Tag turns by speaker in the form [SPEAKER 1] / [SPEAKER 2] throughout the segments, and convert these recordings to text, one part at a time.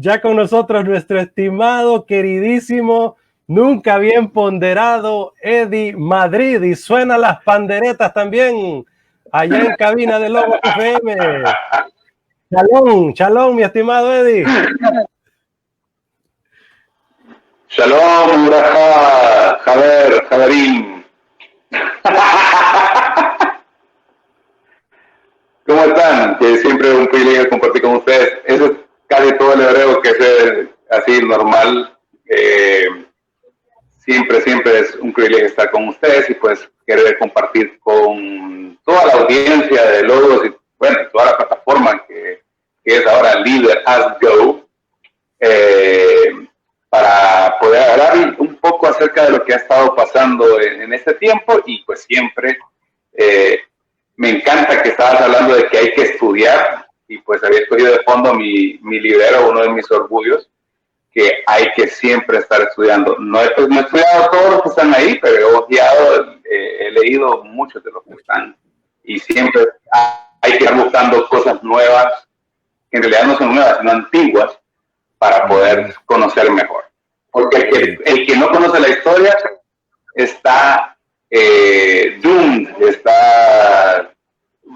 [SPEAKER 1] Ya con nosotros nuestro estimado, queridísimo, nunca bien ponderado Eddie Madrid. Y suenan las panderetas también allá en cabina de Lobos FM. Shalom, shalom, mi estimado Eddie.
[SPEAKER 2] Shalom, Uraja, Javerín. ¿Cómo están? Que siempre es un privilegio compartir con ustedes. Eso es casi todo el hebreo que es así normal. Siempre es un privilegio estar con ustedes y pues querer compartir con toda la audiencia de Logos y bueno, toda la plataforma que es ahora Leader as Go. Para poder hablar un poco acerca de lo que ha estado pasando en este tiempo y pues siempre me encanta que estabas hablando de que hay que estudiar y pues había escogido de fondo mi libro, uno de mis orgullos, que hay que siempre estar estudiando. No he estudiado todos los que están ahí, pero he ojeado, he leído muchos de los que están y siempre hay que estar buscando cosas nuevas, que en realidad no son nuevas, sino antiguas, para poder conocer mejor. Porque el que no conoce la historia está doomed, está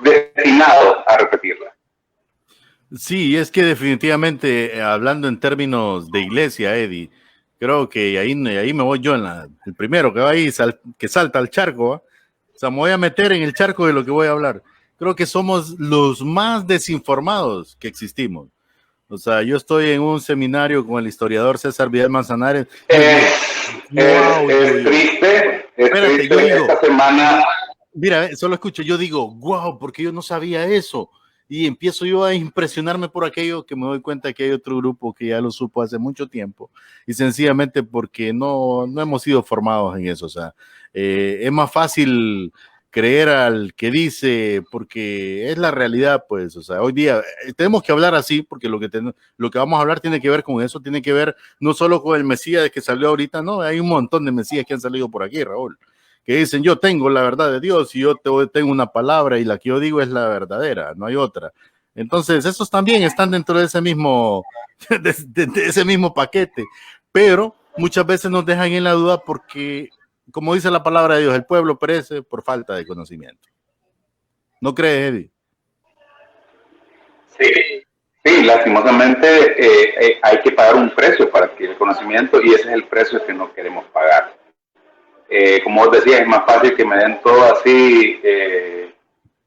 [SPEAKER 2] destinado a repetirla.
[SPEAKER 3] Sí, es que definitivamente, hablando en términos de iglesia, Eddie, creo que ahí me voy yo el primero que va ahí, que salta al charco, ¿eh? O sea, me voy a meter en el charco de lo que voy a hablar. Creo que somos los más desinformados que existimos. O sea, yo estoy en un seminario con el historiador César Vidal Manzanares.
[SPEAKER 2] Es triste,
[SPEAKER 3] Espérate, yo digo,
[SPEAKER 2] esta semana.
[SPEAKER 3] Mira, solo escucho, yo digo, wow, porque yo no sabía eso. Y empiezo yo a impresionarme por aquello que me doy cuenta que hay otro grupo que ya lo supo hace mucho tiempo. Y sencillamente porque no hemos sido formados en eso. O sea, es más fácil creer al que dice, porque es la realidad, pues, o sea, hoy día tenemos que hablar así, porque lo que vamos a hablar tiene que ver con eso, tiene que ver no solo con el Mesías que salió ahorita, no, hay un montón de Mesías que han salido por aquí, Raúl, que dicen, yo tengo la verdad de Dios y yo tengo una palabra y la que yo digo es la verdadera, no hay otra. Entonces, esos también están dentro de ese mismo, de ese mismo paquete, pero muchas veces nos dejan en la duda porque, como dice la palabra de Dios, el pueblo perece por falta de conocimiento. ¿No crees, Eddie?
[SPEAKER 2] Sí, lastimosamente hay que pagar un precio para adquirir el conocimiento y ese es el precio que no queremos pagar. Como vos decías, es más fácil que me den todo así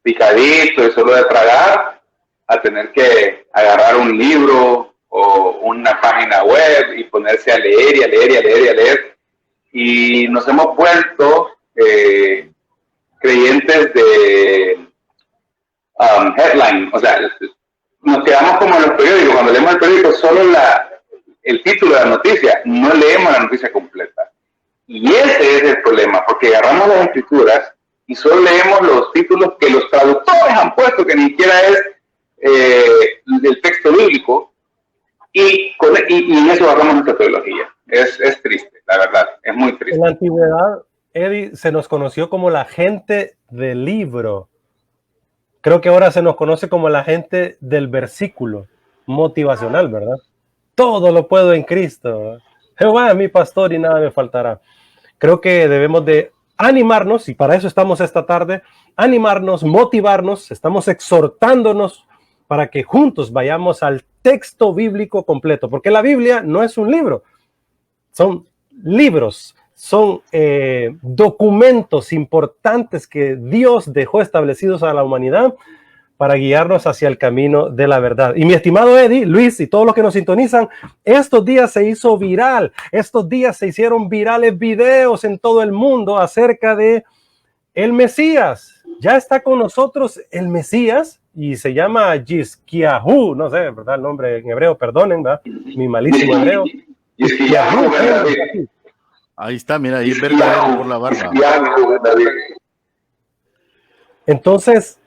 [SPEAKER 2] picadito y solo de tragar, a tener que agarrar un libro o una página web y ponerse a leer y a leer y a leer y a leer. Y nos hemos vuelto creyentes de headline, o sea, nos quedamos como en los periódicos, cuando leemos el periódico solo el título de la noticia, no leemos la noticia completa. Y ese es el problema, porque agarramos las escrituras y solo leemos los títulos que los traductores han puesto, que ni siquiera es el texto bíblico, y en eso agarramos nuestra teología. Es triste, la verdad, es muy triste.
[SPEAKER 1] En la antigüedad, Eddie, se nos conoció como la gente del libro. Creo que ahora se nos conoce como la gente del versículo motivacional, ¿verdad? Todo lo puedo en Cristo, ¿verdad? Jehová es mi pastor y nada me faltará. Creo que debemos de animarnos, y para eso estamos esta tarde, animarnos, motivarnos, estamos exhortándonos para que juntos vayamos al texto bíblico completo, porque la Biblia no es un libro, son libros, son documentos importantes que Dios dejó establecidos a la humanidad para guiarnos hacia el camino de la verdad. Y mi estimado Eddie, Luis y todos los que nos sintonizan, estos días se hizo viral, estos días se hicieron virales videos en todo el mundo acerca de el Mesías. Ya está con nosotros el Mesías y se llama Yizkiyahu, no sé, ¿verdad? El nombre en hebreo, perdonen, ¿verdad? Mi malísimo hebreo.
[SPEAKER 2] Yizkiyahu,
[SPEAKER 3] ahí está, mira, ahí es verdadero por la barba.
[SPEAKER 1] Entonces,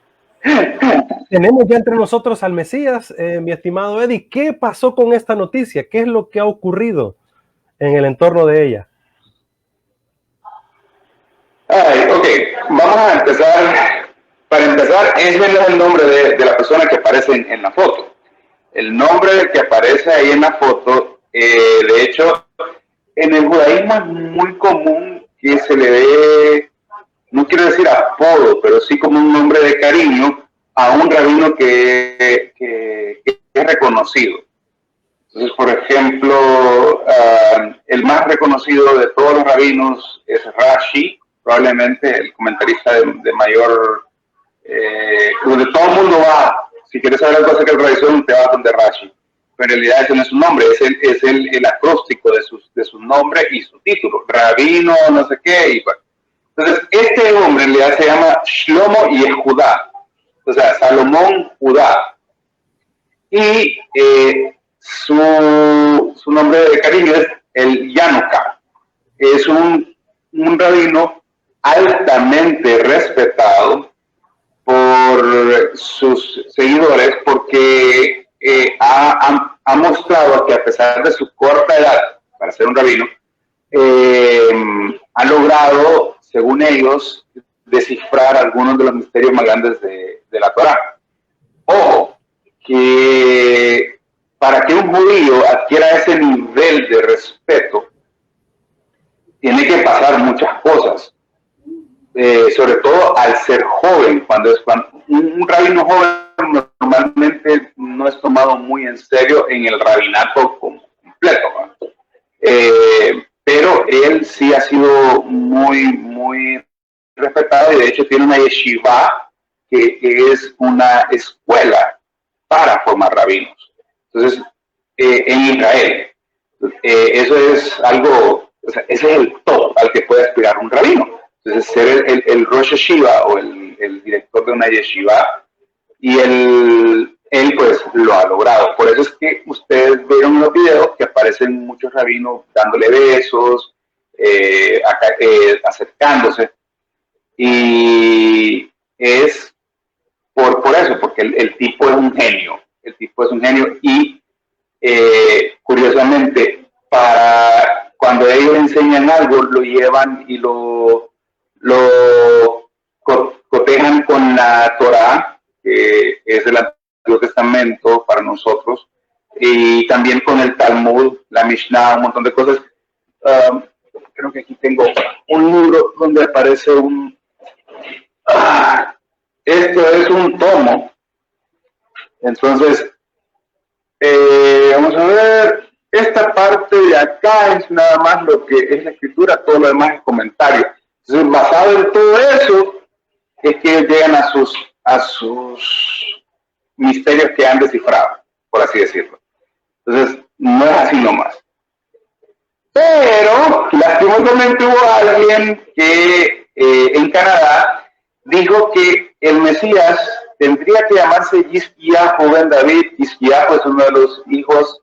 [SPEAKER 1] tenemos ya entre nosotros al Mesías, mi estimado Eddie. ¿Qué pasó con esta noticia? ¿Qué es lo que ha ocurrido en el entorno de ella?
[SPEAKER 2] Ok, vamos a empezar. Para empezar, ese no es el nombre de la persona que aparece en la foto. el nombre del que aparece ahí en la foto, de hecho, en el judaísmo es muy común que se le dé, no quiero decir apodo, pero sí como un nombre de cariño a un rabino que es reconocido. Entonces, por ejemplo, el más reconocido de todos los rabinos es Rashi, probablemente el comentarista de mayor, donde todo el mundo va. Si quieres saber algo acerca de la tradición, te vas donde Rashi. Pero en realidad ese no es su nombre, es el acróstico de su nombre y su título, rabino, no sé qué. Y bueno. Entonces, este hombre en realidad se llama Shlomo Yehudá, o sea, Salomón Judá. Y su nombre de cariño es el Yanuka. Es un rabino altamente respetado por sus seguidores porque ha mostrado que a pesar de su corta edad para ser un rabino, ha logrado, según ellos, descifrar algunos de los misterios más grandes de la Torá. Ojo, que para que un judío adquiera ese nivel de respeto, tiene que pasar muchas cosas, sobre todo al ser joven. Cuando un rabino joven normalmente no es tomado muy en serio en el rabinato completo, ¿no? Pero él sí ha sido muy respetado, y de hecho tiene una yeshiva que es una escuela para formar rabinos. Entonces, en Israel, eso es algo, o sea, ese es el top al que puede aspirar un rabino. Entonces, ser el Rosh Yeshiva o el director de una yeshiva, y él pues lo ha logrado. Por eso es que ustedes vieron en los videos que aparecen muchos rabinos dándole besos, acercándose, y es por eso, porque el tipo es un genio. El tipo es un genio y curiosamente, cuando ellos enseñan algo, lo llevan y lo cotejan con la Torá, que es el Antiguo Testamento para nosotros, y también con el Talmud, la Mishnah, un montón de cosas. Creo que aquí tengo un libro donde aparece esto es un tomo. Entonces, vamos a ver, esta parte de acá es nada más lo que es la escritura, todo lo demás es comentario. Entonces, basado en todo eso, es que llegan a sus misterios que han descifrado, por así decirlo. Entonces, no es así nomás. Pero, lastimosamente, hubo alguien que en Canadá dijo que el Mesías tendría que llamarse Yizkiyahu ben David. Yizkiyahu es uno de los hijos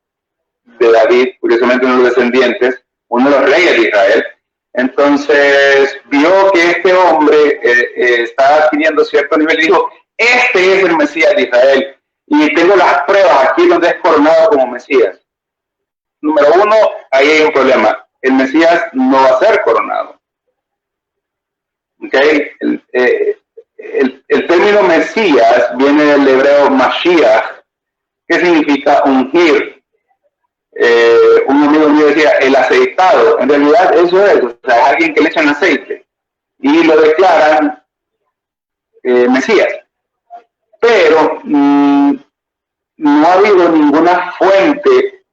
[SPEAKER 2] de David, curiosamente uno de los descendientes, uno de los reyes de Israel. Entonces vio que este hombre estaba adquiriendo cierto nivel y dijo, este es el Mesías de Israel. Y tengo las pruebas aquí donde es coronado como Mesías. Número uno, ahí hay un problema. El Mesías no va a ser coronado. ¿Okay? El término Mesías viene del hebreo Mashiach, que significa ungir. Un amigo mío decía, el aceitado. En realidad eso es, o sea, alguien que le echan aceite y lo declaran Mesías. Pero no ha habido ninguna fuente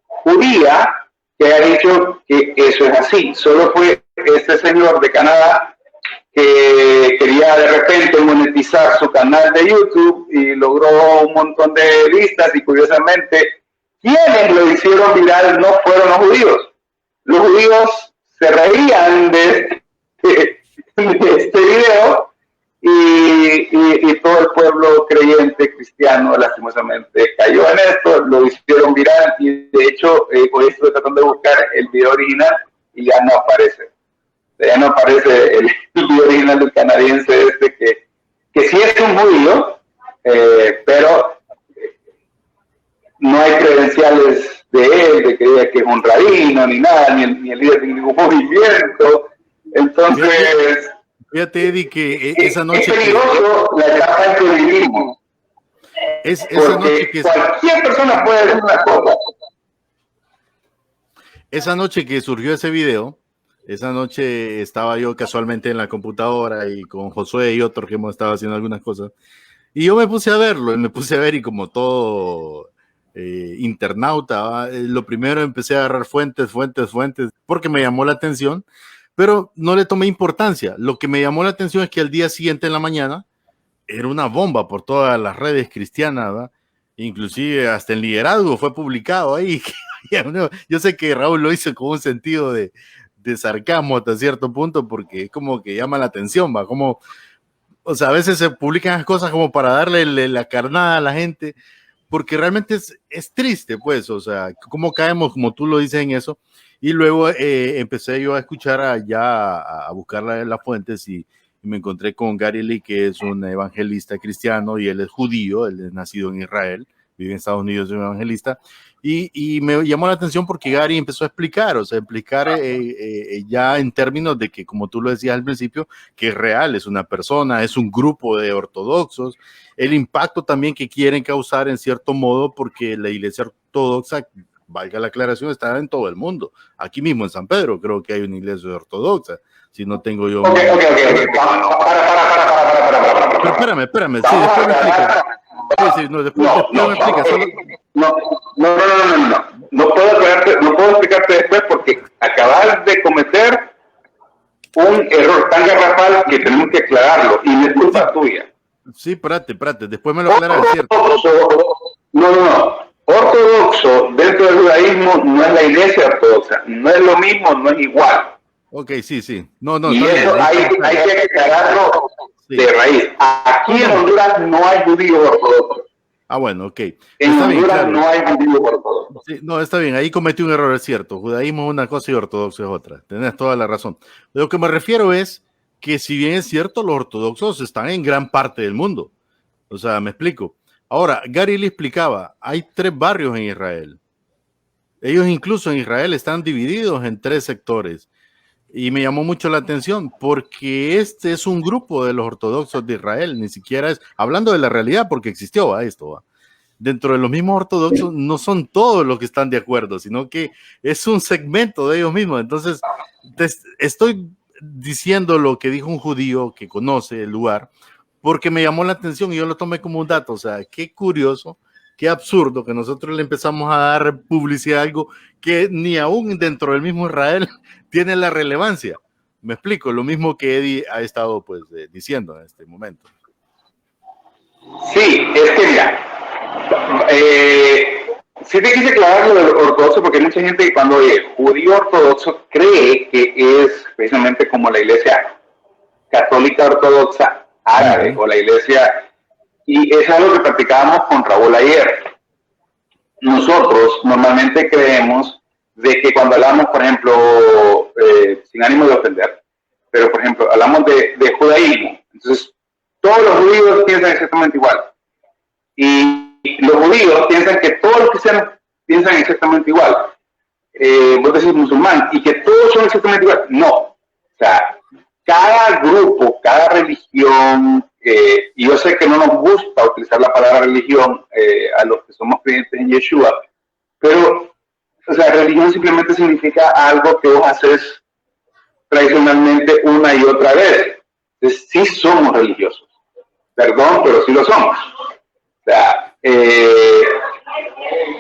[SPEAKER 2] judía que haya dicho que eso es así. Solo fue este señor de Canadá que quería de repente monetizar su canal de YouTube y logró un montón de vistas, y curiosamente quienes lo hicieron viral no fueron los judíos. Los judíos se reían de este video, y todo el pueblo creyente cristiano lastimosamente cayó en esto, lo hicieron viral, y de hecho hoy estoy tratando de buscar el video original y ya no aparece. Ya no aparece el video original del canadiense que sí es un judío, pero no hay credenciales de él, de que diga que es un rabino, ni nada, ni el líder de ningún movimiento. Entonces,
[SPEAKER 3] fíjate, Eddie, que esa noche...
[SPEAKER 2] Es peligroso la etapa en que vivimos.
[SPEAKER 3] Esa noche que
[SPEAKER 2] cualquier persona puede hacer una cosa.
[SPEAKER 3] Esa noche que surgió ese video, esa noche estaba yo casualmente en la computadora y con Josué y otro que hemos estado haciendo algunas cosas. Y yo me puse a verlo, y me puse a ver y como todo internauta, lo primero empecé a agarrar fuentes, porque me llamó la atención, pero no le tomé importancia. Lo que me llamó la atención es que al día siguiente en la mañana era una bomba por todas las redes cristianas, ¿verdad? Inclusive hasta el liderazgo fue publicado ahí. Yo sé que Raúl lo hizo con un sentido de sarcasmo hasta cierto punto, porque es como que llama la atención, ¿va? Como, o sea, a veces se publican las cosas como para darle la carnada a la gente, porque realmente es triste, pues, o sea, cómo caemos, como tú lo dices en eso. Y luego empecé yo a escuchar a buscar las fuentes y me encontré con Gary Lee, que es un evangelista cristiano y él es judío, él es nacido en Israel, vive en Estados Unidos, es un evangelista. Y me llamó la atención porque Gary empezó a explicar, ya en términos de que, como tú lo decías al principio, que es real, es una persona, es un grupo de ortodoxos, el impacto también que quieren causar en cierto modo, porque la iglesia ortodoxa, valga la aclaración, está en todo el mundo. Aquí mismo en San Pedro creo que hay una iglesia ortodoxa, si no tengo yo...
[SPEAKER 2] Ok.
[SPEAKER 3] Pero espérame, sí, después me explicas. Sí, no, después me explicas.
[SPEAKER 2] No puedo explicarte después porque acabas de cometer un error tan garrafal que tenemos que aclararlo y no es culpa tuya.
[SPEAKER 3] Sí, espérate, después me lo aclaras, ¿cierto?
[SPEAKER 2] Ortodoxo dentro del judaísmo no es la iglesia ortodoxa, no es lo mismo, no es igual.
[SPEAKER 3] Ok, sí. No,
[SPEAKER 2] y eso hay que aclararlo de raíz. Aquí en Honduras no hay judíos ortodoxos.
[SPEAKER 3] Ah, bueno, ok.
[SPEAKER 2] En Honduras no hay judíos ortodoxos.
[SPEAKER 3] Sí, no, está bien, ahí cometí un error, es cierto. Judaísmo es una cosa y ortodoxo es otra. Tenés toda la razón. Lo que me refiero es que si bien es cierto, los ortodoxos están en gran parte del mundo. O sea, me explico. Ahora, Gary le explicaba, hay 3 barrios en Israel. Ellos incluso en Israel están divididos en 3 sectores. Y me llamó mucho la atención porque este es un grupo de los ortodoxos de Israel, ni siquiera es, hablando de la realidad, porque existió, ¿va? Esto, ¿va? Dentro de los mismos ortodoxos no son todos los que están de acuerdo, sino que es un segmento de ellos mismos. Entonces, estoy diciendo lo que dijo un judío que conoce el lugar, porque me llamó la atención y yo lo tomé como un dato. O sea, qué curioso, qué absurdo que nosotros le empezamos a dar publicidad a algo que ni aún dentro del mismo Israel tiene la relevancia. Me explico, lo mismo que Eddie ha estado pues diciendo en este momento.
[SPEAKER 2] Sí, es que mira, sí te quise aclarar lo del ortodoxo porque hay mucha gente que cuando oye judío ortodoxo cree que es precisamente como la iglesia católica ortodoxa árabe o la iglesia, y es algo que practicábamos con Raúl ayer. Nosotros normalmente creemos de que cuando hablamos, por ejemplo, sin ánimo de ofender, pero por ejemplo, hablamos de judaísmo, entonces todos los judíos piensan exactamente igual. Y los judíos piensan que todos los cristianos piensan exactamente igual. Vos decís musulmán, y que todos son exactamente igual. No. O sea, cada grupo, cada religión, y yo sé que no nos gusta utilizar la palabra religión a los que somos creyentes en Yeshua, pero, o sea, religión simplemente significa algo que vos haces tradicionalmente una y otra vez. Entonces, sí somos religiosos. Perdón, pero sí lo somos. O sea, que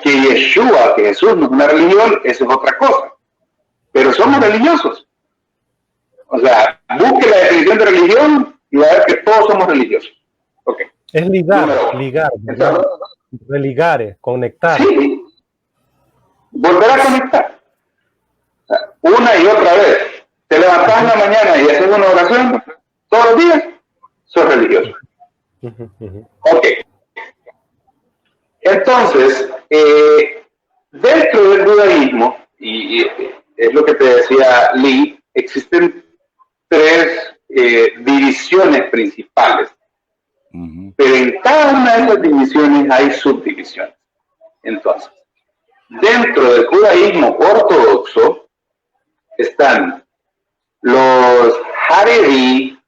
[SPEAKER 2] Yeshua, que Jesús no es una religión, eso es otra cosa. Pero somos religiosos. O sea, busque la definición de religión y va a ver que todos somos religiosos. Okay.
[SPEAKER 1] Es ligar, religar, conectar.
[SPEAKER 2] Sí, volver a conectar. O sea, una y otra vez. Te levantás en la mañana y haces una oración todos los días, sos religioso. Ok. Entonces, dentro del judaísmo, y es lo que te decía Lee, existen 3 divisiones principales. Pero en cada una de esas divisiones hay subdivisiones. Entonces, dentro del judaísmo ortodoxo están los Haredi,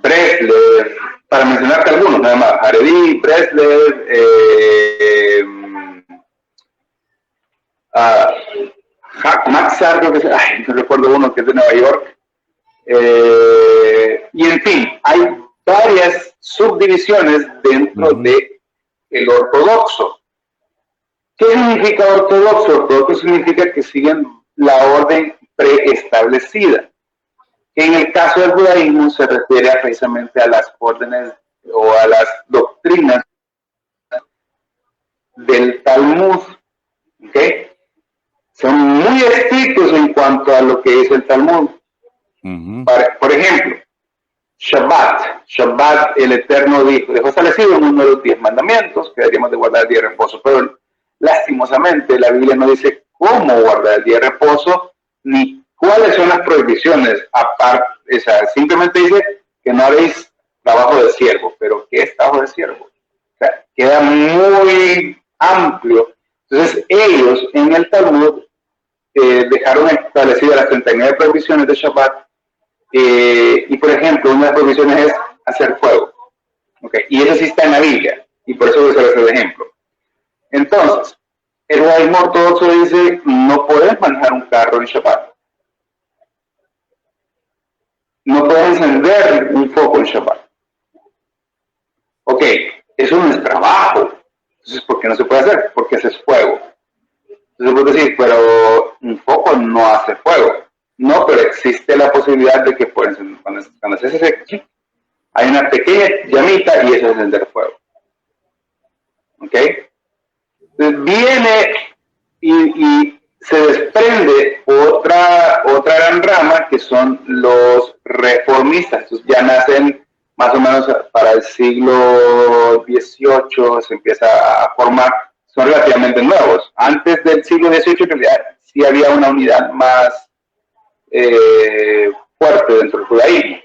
[SPEAKER 2] Breslev, para mencionarte algunos, nada más, Haredi, Breslev, Maxar, creo que no recuerdo uno que es de Nueva York, y en fin, hay varias subdivisiones dentro de el ortodoxo. ¿Qué significa ortodoxo? Ortodoxo significa que siguen la orden preestablecida. En el caso del judaísmo se refiere precisamente a las órdenes o a las doctrinas del Talmud. ¿Okay? Son muy estrictos en cuanto a lo que dice el Talmud. Por ejemplo, Shabbat, el Eterno dejó establecido en uno de los 10 mandamientos que deberíamos de guardar el día de reposo, pero lastimosamente la Biblia no dice cómo guardar el día de reposo ni cuáles son las prohibiciones. Aparte, o sea, simplemente dice que no haréis trabajo de siervo, pero ¿qué es trabajo de siervo? O sea, queda muy amplio. Entonces ellos en el Talmud dejaron establecidas las 39 prohibiciones de Shabbat, y por ejemplo una de las prohibiciones es hacer fuego, ¿okay? Y eso sí está en la Biblia, y por eso voy a hacer el ejemplo. Entonces, el judaísmo ortodoxo dice, no puedes manejar un carro en Shabbat, no puedes encender un foco en Shabbat. Ok, eso no es trabajo, entonces ¿por qué no se puede hacer? Porque haces fuego. Entonces puedo decir, pero un foco no hace fuego. No, pero existe la posibilidad de que cuando se hace hay una pequeña llamita y eso es encender fuego. ¿Ok? Entonces viene y se desprende otra gran rama que son los reformistas. Entonces ya nacen más o menos para el siglo XVIII, se empieza a formar. Son relativamente nuevos. Antes del siglo XVIII, en realidad, sí había una unidad más fuerte dentro del judaísmo.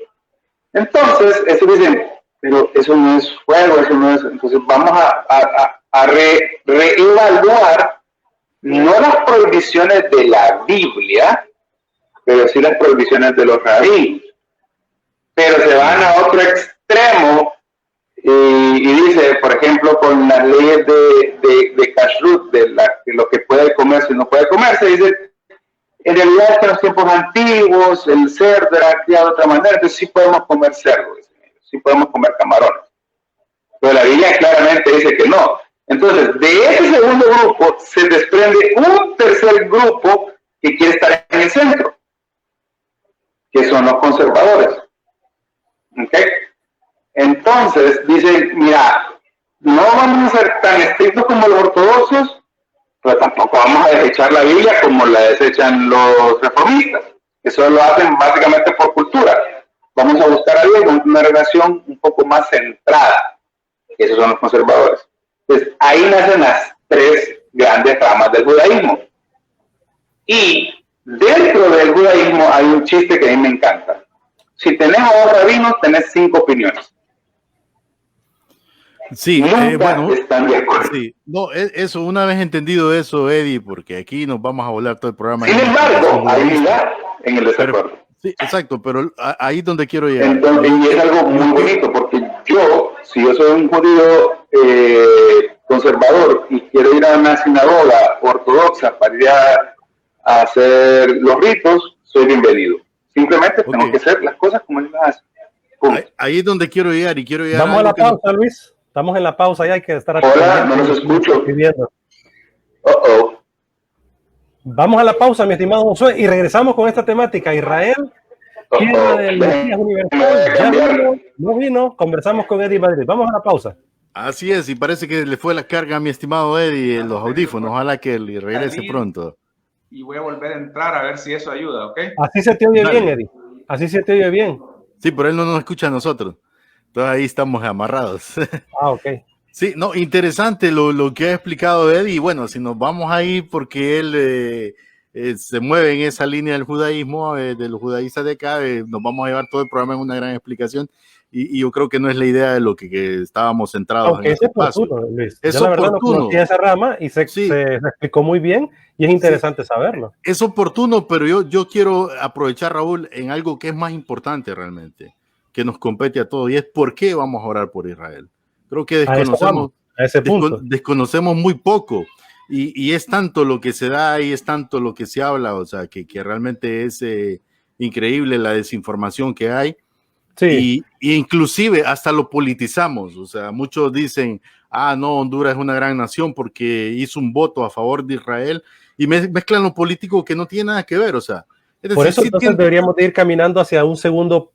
[SPEAKER 2] Entonces, eso dicen, pero eso no es fuego, eso no es... Entonces, vamos a reevaluar no las prohibiciones de la Biblia, pero sí las prohibiciones de los rabinos. Pero se van a otro extremo y dice, por ejemplo, con las leyes de kashrut, de lo que puede comerse y no puede comerse, dice, en realidad es que en los tiempos antiguos el cerdo era criado de otra manera, entonces sí podemos comer cerdo, sí podemos comer camarones. Pero la Biblia claramente dice que no. Entonces, de ese segundo grupo se desprende un tercer grupo que quiere estar en el centro, que son los conservadores. ¿Okay? Entonces, dicen, mira, no vamos a ser tan estrictos como los ortodoxos, pero tampoco vamos a desechar la Biblia como la desechan los reformistas, que solo lo hacen básicamente por cultura. Vamos a buscar a Dios con una relación un poco más centrada. Esos son los conservadores. Entonces, ahí nacen las 3 grandes ramas del judaísmo. Y dentro del judaísmo hay un chiste que a mí me encanta. Si tenés a 2 rabinos, tenés 5 opiniones.
[SPEAKER 3] Sí,
[SPEAKER 2] bueno, están de acuerdo.
[SPEAKER 3] Sí, no, eso, una vez entendido eso, Eddie, porque aquí nos vamos a volar todo el programa.
[SPEAKER 2] Sin embargo, ahí ya en el desacuerdo.
[SPEAKER 3] Sí, exacto, pero ahí es donde quiero llegar.
[SPEAKER 2] Entonces, y es algo muy bonito, porque si yo soy un judío conservador y quiero ir a una sinagoga ortodoxa para ir a hacer los ritos, soy bienvenido. Simplemente tengo que hacer las cosas como él las hace.
[SPEAKER 3] Ahí es donde quiero llegar y quiero llegar.
[SPEAKER 1] Vamos a la pausa, Luis. Estamos en la pausa, ya hay que estar...
[SPEAKER 2] Hola, no los escucho.
[SPEAKER 1] Vamos a la pausa, mi estimado Josué, y regresamos con esta temática. Israel, tierra del Mesías universal. Ya vino, no vino, conversamos con Eddie Madrid. Vamos a la pausa.
[SPEAKER 3] Así es, y parece que le fue la carga a mi estimado Eddie en los audífonos. Ojalá que él regrese pronto.
[SPEAKER 4] Y voy a volver a entrar a ver si eso ayuda, ¿ok?
[SPEAKER 1] Así se te oye bien, Eddie. Así se te oye bien.
[SPEAKER 3] Sí, pero él no nos escucha a nosotros. Entonces ahí estamos amarrados.
[SPEAKER 1] Ah, ok.
[SPEAKER 3] Sí, no, interesante lo que ha explicado Eddie. Y bueno, si nos vamos ahí porque él se mueve en esa línea del judaísmo, de los judaístas de acá, nos vamos a llevar todo el programa en una gran explicación. Y yo creo que no es la idea de lo que estábamos centrados
[SPEAKER 1] aunque
[SPEAKER 3] en
[SPEAKER 1] es oportuno, Luis.
[SPEAKER 3] Es
[SPEAKER 1] yo la verdad
[SPEAKER 3] oportuno.
[SPEAKER 1] No conocía esa rama y se explicó muy bien y es interesante saberlo.
[SPEAKER 3] Es oportuno, pero yo quiero aprovechar, Raúl, en algo que es más importante realmente, que nos compete a todos, y es por qué vamos a orar por Israel. Creo que desconocemos muy poco, y es tanto lo que se da y es tanto lo que se habla, o sea, que realmente es increíble la desinformación que hay. Sí. Y inclusive hasta lo politizamos, o sea, muchos dicen, no, Honduras es una gran nación porque hizo un voto a favor de Israel, y mezclan lo político que no tiene nada que ver, o sea.
[SPEAKER 1] Por eso entonces deberíamos de ir caminando hacia un segundo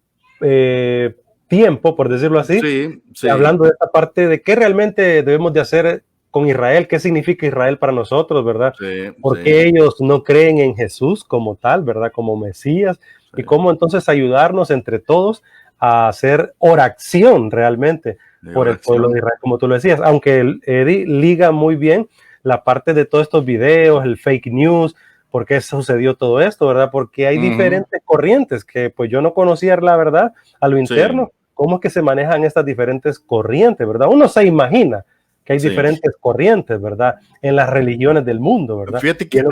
[SPEAKER 1] tiempo, por decirlo así, hablando de esta parte de qué realmente debemos de hacer con Israel, qué significa Israel para nosotros, ¿verdad? Porque ellos no creen en Jesús como tal, ¿verdad? Como Mesías, y cómo entonces ayudarnos entre todos a hacer oración realmente por el pueblo de Israel, como tú lo decías, aunque Eddie liga muy bien la parte de todos estos videos, el fake news, por qué sucedió todo esto, ¿verdad? Porque hay diferentes corrientes que pues yo no conocía, la verdad, a lo interno, cómo es que se manejan estas diferentes corrientes, ¿verdad? Uno se imagina que hay diferentes corrientes, ¿verdad? En las religiones del mundo, ¿verdad?
[SPEAKER 3] Fíjate que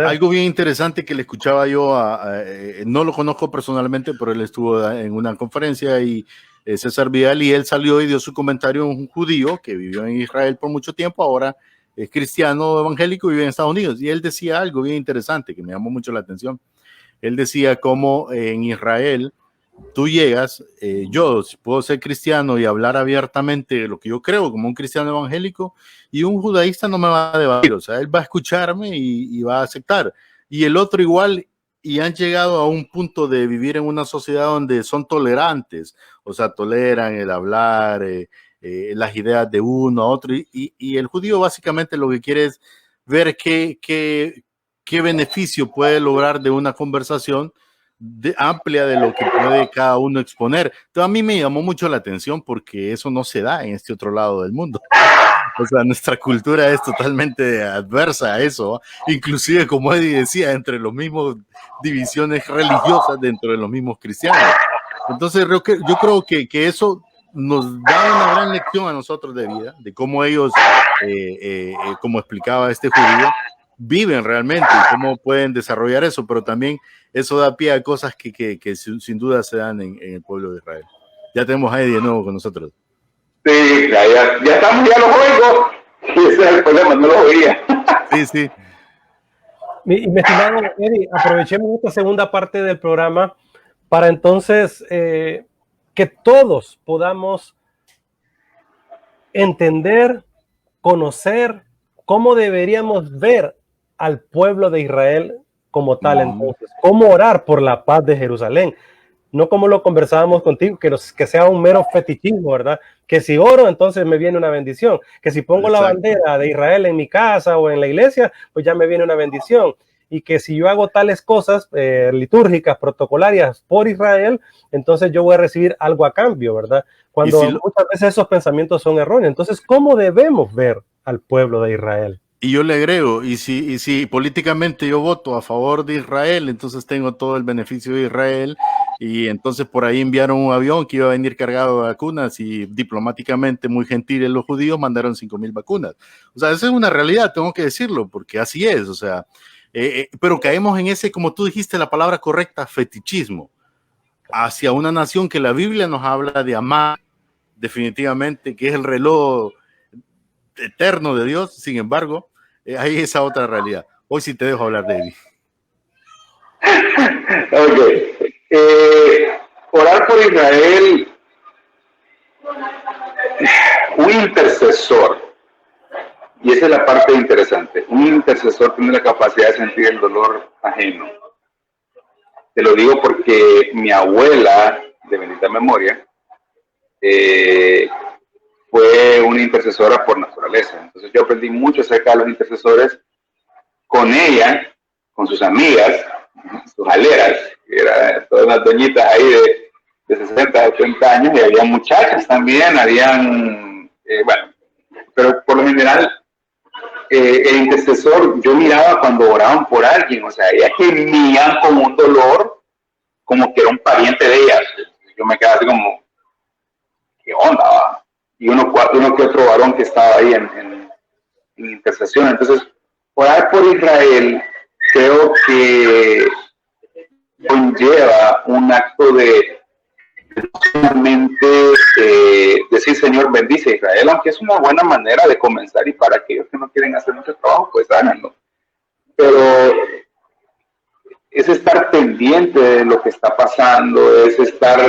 [SPEAKER 3] algo bien interesante que le escuchaba yo, no lo conozco personalmente, pero él estuvo en una conferencia y César Vidal, y él salió y dio su comentario, un judío que vivió en Israel por mucho tiempo, ahora es cristiano evangélico y vive en Estados Unidos, y él decía algo bien interesante que me llamó mucho la atención. Él decía cómo en Israel tú llegas, yo puedo ser cristiano y hablar abiertamente de lo que yo creo como un cristiano evangélico, y un judaísta no me va a debatir, o sea, él va a escucharme y va a aceptar, y el otro igual, y han llegado a un punto de vivir en una sociedad donde son tolerantes, o sea, toleran el hablar, las ideas de uno a otro, y el judío básicamente lo que quiere es ver qué beneficio puede lograr de una conversación amplia de lo que puede cada uno exponer. Entonces a mí me llamó mucho la atención porque eso no se da en este otro lado del mundo. O sea, nuestra cultura es totalmente adversa a eso, inclusive, como Eddie decía, entre los mismos divisiones religiosas dentro de los mismos cristianos. Entonces yo creo que eso nos da una gran lección a nosotros de vida, de cómo ellos, como explicaba este judío, viven realmente y cómo pueden desarrollar eso, pero también eso da pie a cosas que sin duda se dan en el pueblo de Israel. Ya tenemos a Eddie de nuevo con nosotros.
[SPEAKER 2] Sí, ya estamos, ya los oigo. Ese es el problema, no los oía.
[SPEAKER 3] Sí.
[SPEAKER 1] Mi estimado Eddie, aprovechemos esta segunda parte del programa para entonces que todos podamos entender, conocer cómo deberíamos ver al pueblo de Israel como tal, entonces, cómo orar por la paz de Jerusalén, no como lo conversábamos contigo, que sea un mero fetichismo, ¿verdad? Que si oro, entonces me viene una bendición, que si pongo la bandera de Israel en mi casa o en la iglesia, pues ya me viene una bendición, y que si yo hago tales cosas litúrgicas, protocolarias por Israel, entonces yo voy a recibir algo a cambio, ¿verdad? Cuando muchas veces esos pensamientos son erróneos. Entonces, ¿cómo debemos ver al pueblo de Israel?
[SPEAKER 3] Y yo le agrego, y si políticamente yo voto a favor de Israel, entonces tengo todo el beneficio de Israel, y entonces por ahí enviaron un avión que iba a venir cargado de vacunas, y diplomáticamente muy gentiles los judíos mandaron 5,000 vacunas. O sea, esa es una realidad, tengo que decirlo, porque así es, o sea, pero caemos en ese, como tú dijiste la palabra correcta, fetichismo, hacia una nación que la Biblia nos habla de amar definitivamente, que es el reloj eterno de Dios. Sin embargo, hay esa otra realidad. Hoy sí te dejo hablar, David.
[SPEAKER 2] Orar por Israel, un intercesor, y esa es la parte interesante, un intercesor tiene la capacidad de sentir el dolor ajeno. Te lo digo porque mi abuela, de bendita memoria, fue una intercesora por naturaleza. Entonces yo aprendí mucho acerca de los intercesores con ella, con sus amigas, sus aleras, que eran todas unas doñitas ahí de 60, 80 años, y había muchachas también, bueno, pero por lo general el intercesor, yo miraba cuando oraban por alguien, o sea, ellas gemían con un dolor como que era un pariente de ellas. Yo me quedaba así como, ¿qué onda, va? Y uno que otro varón que estaba ahí en intercesión. Entonces, orar por Israel creo que conlleva un acto de realmente decir Señor bendice a Israel, aunque es una buena manera de comenzar, y para aquellos que no quieren hacer mucho trabajo, pues háganlo. Pero es estar pendiente de lo que está pasando, es estar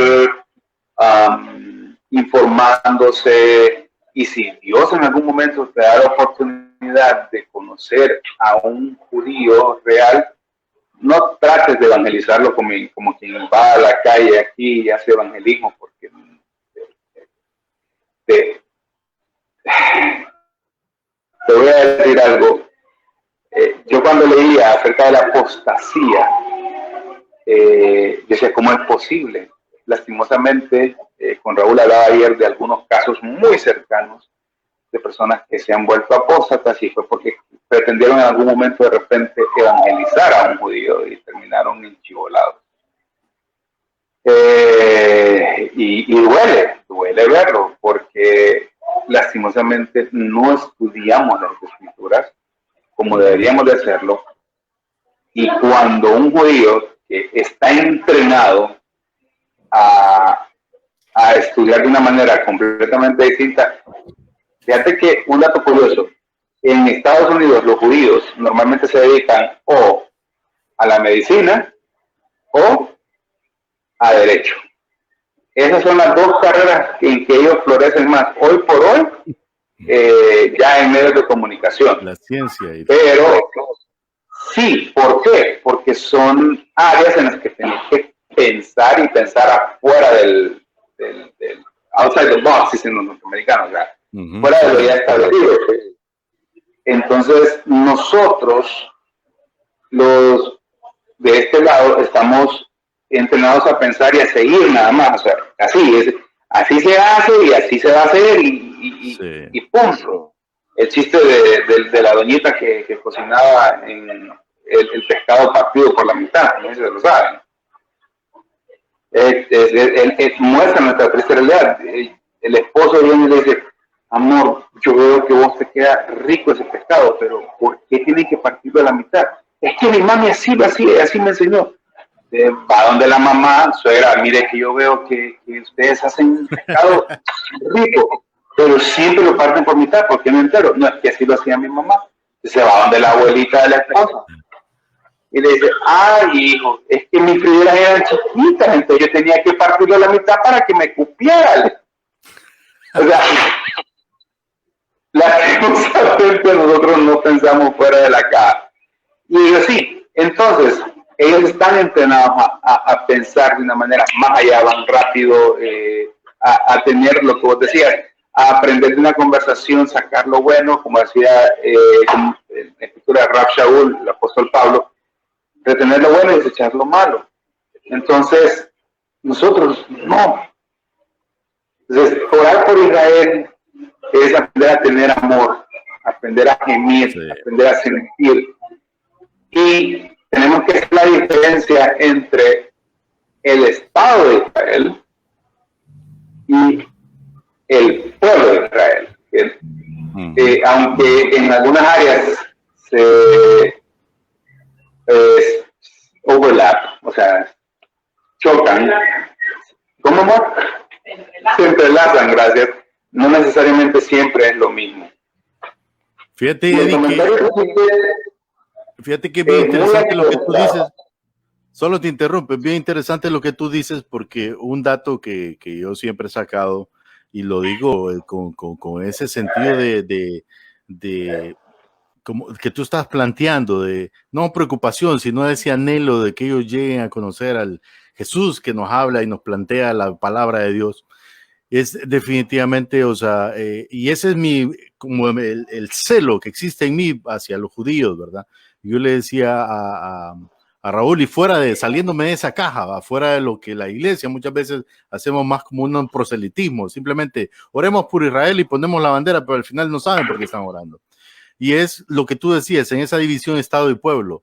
[SPEAKER 2] informándose, y si Dios en algún momento te da la oportunidad de conocer a un judío real, no trates de evangelizarlo como quien va a la calle aquí y hace evangelismo, porque te voy a decir algo. Yo cuando leía acerca de la apostasía, decía, ¿cómo es posible? Lastimosamente, con Raúl hablaba ayer de algunos casos muy cercanos de personas que se han vuelto apóstatas, y fue porque pretendieron en algún momento de repente evangelizar a un judío y terminaron enchivolados. Y duele verlo, porque lastimosamente no estudiamos las escrituras como deberíamos de hacerlo, y cuando un judío que está entrenado a estudiar de una manera completamente distinta. Fíjate que un dato curioso, en Estados Unidos los judíos normalmente se dedican o a la medicina o a derecho. Esas son las dos carreras en que ellos florecen más hoy por hoy, ya en medios de comunicación.
[SPEAKER 3] La ciencia.
[SPEAKER 2] Pero sí, ¿por qué? Porque son áreas en las que tenés que pensar y pensar afuera del outside the box, dicen los norteamericanos, ¿verdad? Fuera de lo ya establecido. Entonces, nosotros, los de este lado, estamos entrenados a pensar y a seguir nada más. O sea, así se hace y así se va a hacer y punto. El chiste de la doñita que cocinaba en el pescado partido por la mitad, no sé si lo saben. Muestra nuestra triste realidad. El esposo viene y le dice, amor, yo veo que vos te queda rico ese pescado, pero ¿por qué tiene que partirlo a la mitad? Es que mi mami así me enseñó. Va donde la mamá, suegra, mire que yo veo que ustedes hacen pescado rico, pero siempre lo parten por mitad, ¿por qué no entero? No, es que así lo hacía mi mamá. Se va donde la abuelita de la esposa y le dice, ay hijo, es que mis frideras eran chiquitas, entonces yo tenía que partirlo a la mitad para que me cupiera. O sea, lastimosamente nosotros no pensamos fuera de la caja. Y ellos sí, entonces ellos están entrenados a pensar de una manera más allá, van rápido, a tener lo que vos decías, a aprender de una conversación, sacar lo bueno, como decía en la escritura de Rab Shaul, el apóstol Pablo, retener lo bueno y desechar lo malo. Entonces, nosotros no. Entonces, orar por Israel es aprender a tener amor, aprender a gemir, aprender a sentir. Y tenemos que hacer la diferencia entre el Estado de Israel y el pueblo de Israel. Aunque en algunas áreas se overlap, o sea, chocan. ¿Cómo, amor? Se entrelazan, gracias. No necesariamente siempre es lo mismo.
[SPEAKER 3] Fíjate, Eddie, fíjate que es bien interesante lo que tú dices. Solo te interrumpo, es bien interesante lo que tú dices, porque un dato que yo siempre he sacado, y lo digo con ese sentido de como que tú estás planteando, de no preocupación, sino ese anhelo de que ellos lleguen a conocer al Jesús que nos habla y nos plantea la palabra de Dios, es definitivamente, o sea, y ese es como el celo que existe en mí hacia los judíos, ¿verdad? Yo le decía a Raúl, y saliéndome de esa caja, fuera de lo que la iglesia muchas veces hacemos más como un proselitismo, simplemente oremos por Israel y ponemos la bandera, pero al final no saben por qué están orando. Y es lo que tú decías, en esa división Estado y pueblo.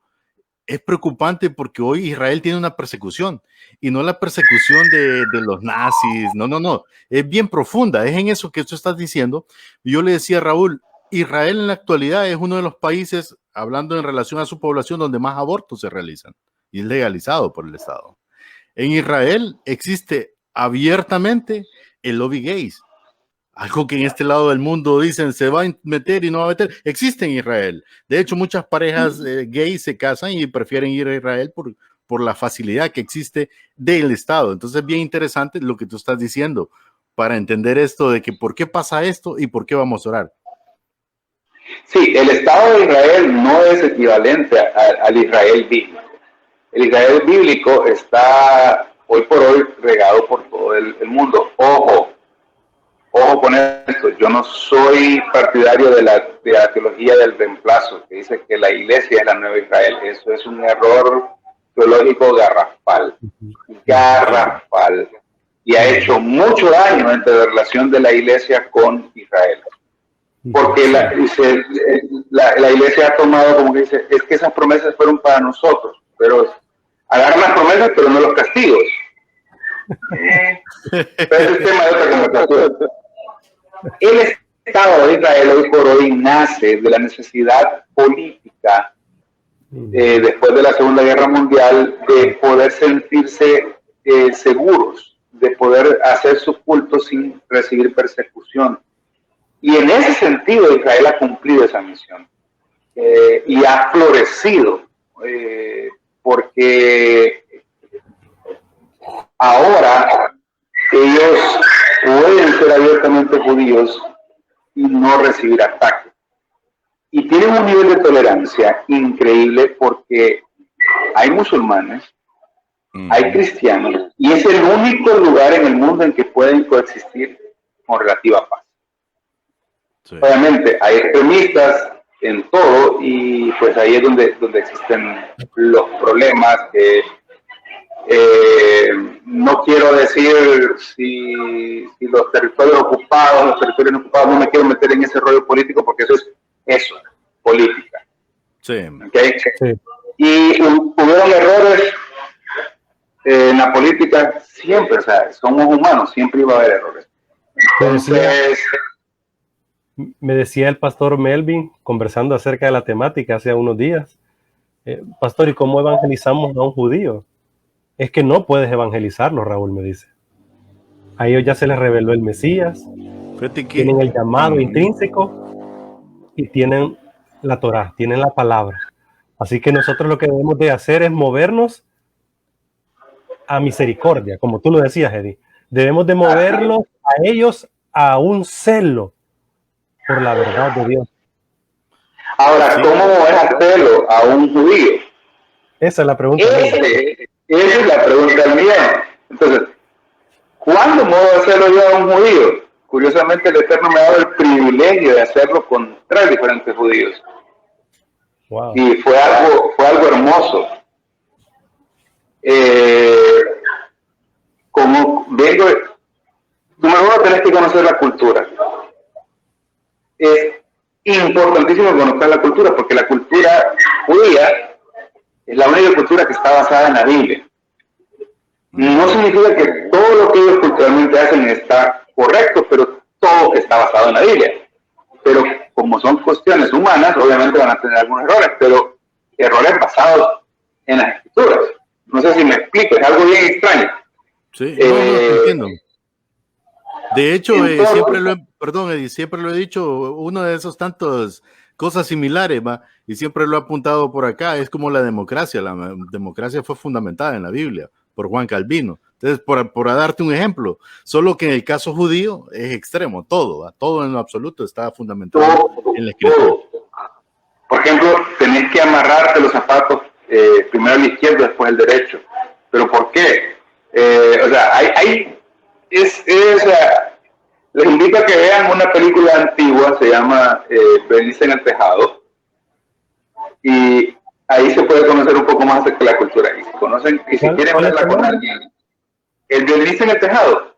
[SPEAKER 3] Es preocupante porque hoy Israel tiene una persecución, y no la persecución de los nazis, no, es bien profunda, es en eso que tú estás diciendo. Yo le decía a Raúl, Israel en la actualidad es uno de los países, hablando en relación a su población, donde más abortos se realizan, y es legalizado por el Estado. En Israel existe abiertamente el lobby gays. Algo que en este lado del mundo dicen se va a meter y no va a meter. Existe en Israel. De hecho, muchas parejas gays se casan y prefieren ir a Israel por la facilidad que existe del Estado. Entonces es bien interesante lo que tú estás diciendo para entender esto de que por qué pasa esto y por qué vamos a orar.
[SPEAKER 2] Sí, el Estado de Israel no es equivalente al Israel bíblico. El Israel bíblico está hoy por hoy regado por todo el mundo. Ojo con esto, yo no soy partidario de la teología del reemplazo, que dice que la iglesia es la nueva Israel. Eso es un error teológico garrafal, y ha hecho mucho daño entre la relación de la iglesia con Israel. Porque la iglesia ha tomado como que dice, es que esas promesas fueron para nosotros, pero agarran las promesas, pero no los castigos. Pero es el tema de otra conversación. El Estado de Israel hoy por hoy nace de la necesidad política después de la Segunda Guerra Mundial de poder sentirse seguros, de poder hacer su culto sin recibir persecución. Y en ese sentido Israel ha cumplido esa misión y ha florecido porque ahora ellos pueden ser abiertamente judíos y no recibir ataques. Y tienen un nivel de tolerancia increíble porque hay musulmanes, hay cristianos, y es el único lugar en el mundo en que pueden coexistir con relativa paz. Sí. Obviamente hay extremistas en todo y pues ahí es donde existen los problemas que no quiero decir si los territorios ocupados, no me quiero meter en ese rollo político porque eso, política.
[SPEAKER 3] Sí.
[SPEAKER 2] ¿Okay? Sí. Y hubieron errores en la política siempre, o sea, somos humanos, siempre iba a haber errores. Entonces,
[SPEAKER 1] me decía el pastor Melvin, conversando acerca de la temática hace unos días, pastor, ¿y cómo evangelizamos a un judío? Es que no puedes evangelizarlo, Raúl me dice. A ellos ya se les reveló el Mesías, tienen el llamado intrínseco y tienen la Torá, tienen la palabra. Así que nosotros lo que debemos de hacer es movernos a misericordia, como tú lo decías, Eddie. Debemos de moverlos a ellos a un celo por la verdad de Dios.
[SPEAKER 2] Ahora, ¿cómo mover a celo a un judío?
[SPEAKER 1] Esa es la pregunta.
[SPEAKER 2] Esa es la pregunta mía. Entonces, ¿cuándo muevo a hacerlo yo a un judío? Curiosamente, el Eterno me ha dado el privilegio de hacerlo con 3 diferentes judíos. Wow. Y fue algo hermoso. Como vengo, número 1, tenés que conocer la cultura. Es importantísimo conocer la cultura, porque la cultura judía es la única cultura que está basada en la Biblia. No significa que todo lo que ellos culturalmente hacen está correcto, pero todo está basado en la Biblia. Pero como son cuestiones humanas, obviamente van a tener algunos errores, pero errores basados en las escrituras. No sé si me explico, es algo bien extraño.
[SPEAKER 3] Sí, no, entiendo. De hecho, siempre lo he dicho, uno de esos tantos cosas similares, ¿va? Y siempre lo he apuntado por acá, es como la democracia. La democracia fue fundamentada en la Biblia por Juan Calvino. Entonces, por darte un ejemplo, solo que en el caso judío es extremo, todo en lo absoluto está fundamentado en la escritura.
[SPEAKER 2] Por ejemplo, tenés que amarrarte los zapatos primero al izquierdo, después al derecho. ¿Pero por qué? Les invito a que vean una película antigua, se llama Berenice en el Tejado, y ahí se puede conocer un poco más acerca de la cultura. Y si quieren verla con alguien, el Berenice en el Tejado,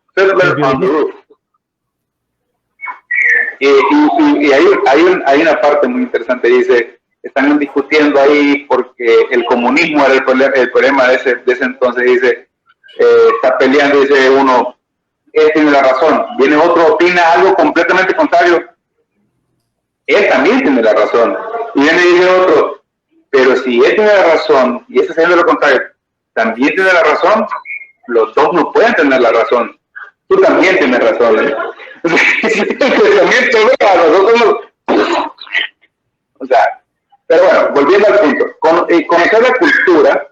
[SPEAKER 2] y hay una parte muy interesante, dice, están discutiendo ahí porque el comunismo era el problema de ese entonces, dice, está peleando, dice uno, él tiene la razón, viene otro, opina algo completamente contrario, él también tiene la razón, y viene y dice otro, pero si él tiene la razón, y ese haciendo lo contrario, también tiene la razón, los dos no pueden tener la razón. Tú también tienes razón. El pensamiento nosotros somos... O sea, pero bueno, volviendo al punto, conocer la cultura,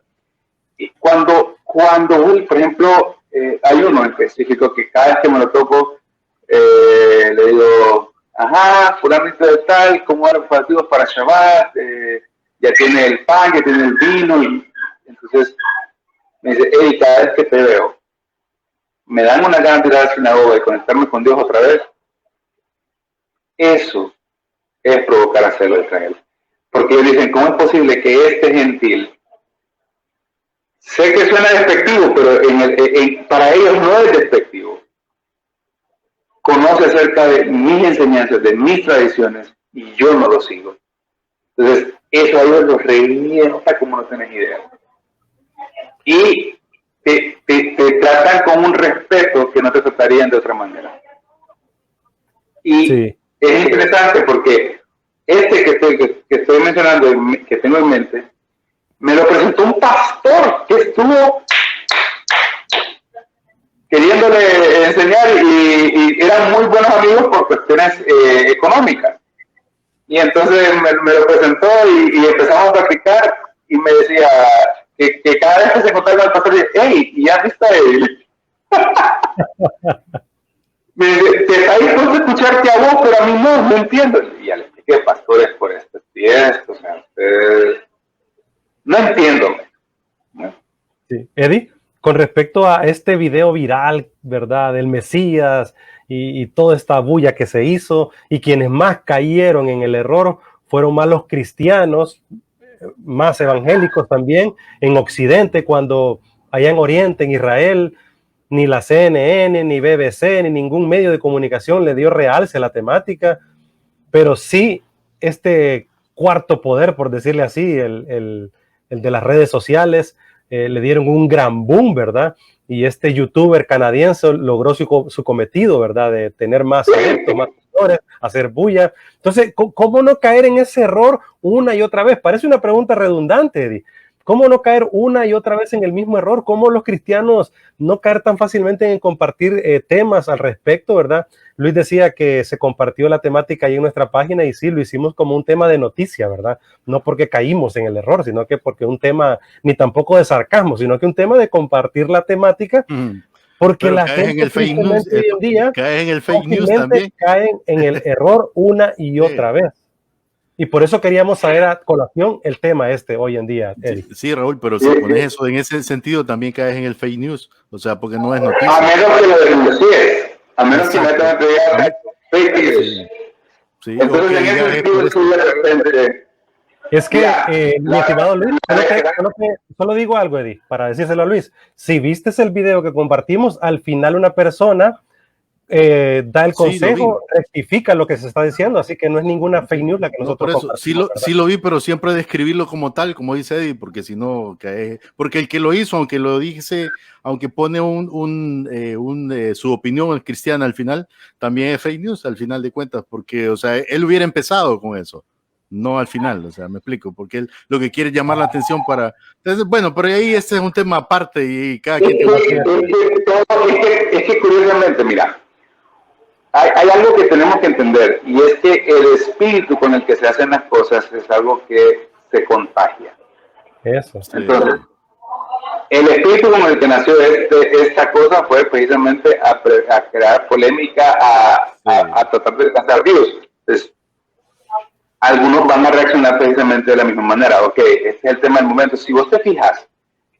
[SPEAKER 2] cuando por ejemplo, hay uno en específico que cada vez que me lo toco, le digo, ajá, fulanito de tal, ¿cómo eran los partidos para Shabbat? Ya tiene el pan, ya tiene el vino, y entonces me dice, hey, cada vez que te veo, me dan una ganas de ir a la sinagoga y conectarme con Dios otra vez. Eso es provocar a celo de Israel. Porque ellos dicen, ¿cómo es posible que este gentil, sé que suena despectivo, pero para ellos no es despectivo, conoce acerca de mis enseñanzas, de mis tradiciones, y yo no lo sigo? Entonces, eso a ellos los revienta como no tenés idea. Y te tratan con un respeto que no te tratarían de otra manera. Y sí, es interesante porque que estoy mencionando, que tengo en mente, me lo presentó un pastor que estuvo queriéndole enseñar y eran muy buenos amigos por cuestiones económicas. Y entonces me lo presentó y empezamos a practicar y me decía que cada vez que se encontraba el pastor, hey, ¿y ya viste a él? Me dice, te está dispuesto a escucharte a vos, pero a mí no entiendo. Y ya le expliqué, pastor, es por esto y esto, o sea, ustedes... No entiendo. ¿No?
[SPEAKER 1] Sí. Eddie, con respecto a este video viral, ¿verdad? Del Mesías y toda esta bulla que se hizo, y quienes más cayeron en el error fueron más los cristianos, más evangélicos también, en Occidente, cuando allá en Oriente, en Israel, ni la CNN, ni BBC, ni ningún medio de comunicación le dio realce a la temática, pero sí este cuarto poder, por decirle así, el de las redes sociales, le dieron un gran boom, ¿verdad? Y este youtuber canadiense logró su cometido, ¿verdad? De tener más adeptos, más seguidores, hacer bulla. Entonces, ¿cómo no caer en ese error una y otra vez? Parece una pregunta redundante, Eddie. ¿Cómo no caer una y otra vez en el mismo error? ¿Cómo los cristianos no caer tan fácilmente en compartir temas al respecto, verdad? Luis decía que se compartió la temática ahí en nuestra página y sí, lo hicimos como un tema de noticia, ¿verdad? No porque caímos en el error, sino que porque un tema, ni tampoco de sarcasmo, sino que un tema de compartir la temática, porque
[SPEAKER 3] pero
[SPEAKER 1] la gente
[SPEAKER 3] en el fake news,
[SPEAKER 1] hoy en día
[SPEAKER 3] caen en el fake news también.
[SPEAKER 1] Caen en el error una y otra vez. Y por eso queríamos saber a colación el tema hoy en día, Eddie.
[SPEAKER 3] Sí, Raúl, pero si pones eso en ese sentido, también caes en el fake news. O sea, porque no es noticia.
[SPEAKER 2] A menos que lo denuncies. A menos que netamente diga fake news.
[SPEAKER 3] Sí,
[SPEAKER 2] entonces, en ese sentido, de repente...
[SPEAKER 1] Es que, mi estimado Luis, solo digo algo, Eddie, para decírselo a Luis. Si viste el video que compartimos, al final una persona... da el consejo, rectifica lo que se está diciendo, así que no es ninguna fake news la que nosotros
[SPEAKER 3] compartimos. Sí lo vi, pero siempre describirlo como tal, como dice Eddie, porque si no, porque el que lo hizo, aunque lo dice, aunque pone su opinión cristiana al final, también es fake news al final de cuentas, porque, o sea, él hubiera empezado con eso, no al final, o sea, me explico, porque él lo que quiere es llamar la atención para... Entonces, bueno, pero ahí este es un tema aparte y cada quien...
[SPEAKER 2] Es que curiosamente, mira, hay algo que tenemos que entender, y es que el espíritu con el que se hacen las cosas es algo que se contagia.
[SPEAKER 1] Eso.
[SPEAKER 2] Sí. Entonces, el espíritu con el que nació esta cosa fue precisamente a crear polémica, a tratar de alcanzar views. Entonces, algunos van a reaccionar precisamente de la misma manera. Ok, este es el tema del momento. Si vos te fijas,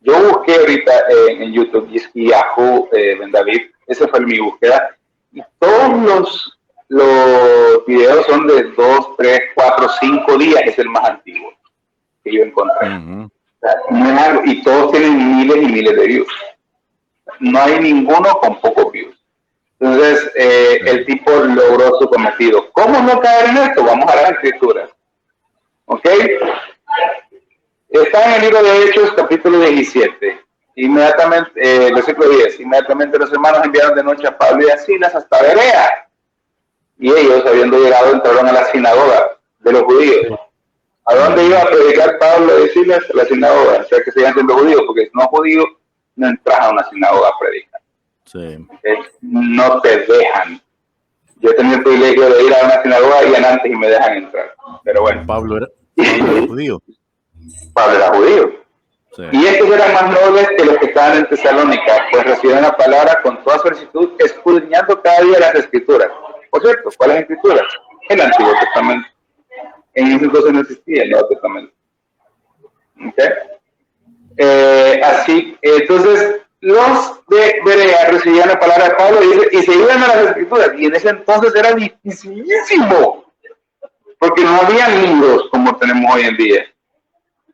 [SPEAKER 2] yo busqué ahorita en YouTube y Yahoo, Ben David, esa fue mi búsqueda. Y todos los videos son de 2, 3, 4, 5 días, es el más antiguo que yo encontré. O sea, y todos tienen miles y miles de views. No hay ninguno con pocos views. Entonces, el tipo logró su cometido. ¿Cómo no caer en esto? Vamos a las escrituras. ¿Ok? Está en el libro de Hechos, capítulo 17. Inmediatamente, versículo 10, inmediatamente los hermanos enviaron de noche a Pablo y a Silas hasta Berea. Y ellos, habiendo llegado, entraron a la sinagoga de los judíos. ¿A dónde iba a predicar Pablo y Silas? A la sinagoga, o sea que seguían siendo judíos, porque no judío no entras a una sinagoga a predicar.
[SPEAKER 3] Sí.
[SPEAKER 2] No te dejan. Yo he tenido el privilegio de ir a una sinagoga y antes y me dejan entrar. Pero bueno.
[SPEAKER 3] Pablo era judío.
[SPEAKER 2] Pablo era judío.
[SPEAKER 3] Sí.
[SPEAKER 2] Y estos eran más nobles que los que estaban en Tesalónica, pues recibían la palabra con toda solicitud, escudriñando cada día las escrituras. Por cierto, ¿cuáles escrituras? El Antiguo Testamento. En ese entonces no existía el Nuevo Testamento. ¿Okay? Así, entonces, los de Berea recibían la palabra de Pablo y se iban a las escrituras. Y en ese entonces era dificilísimo, porque no había libros como tenemos hoy en día.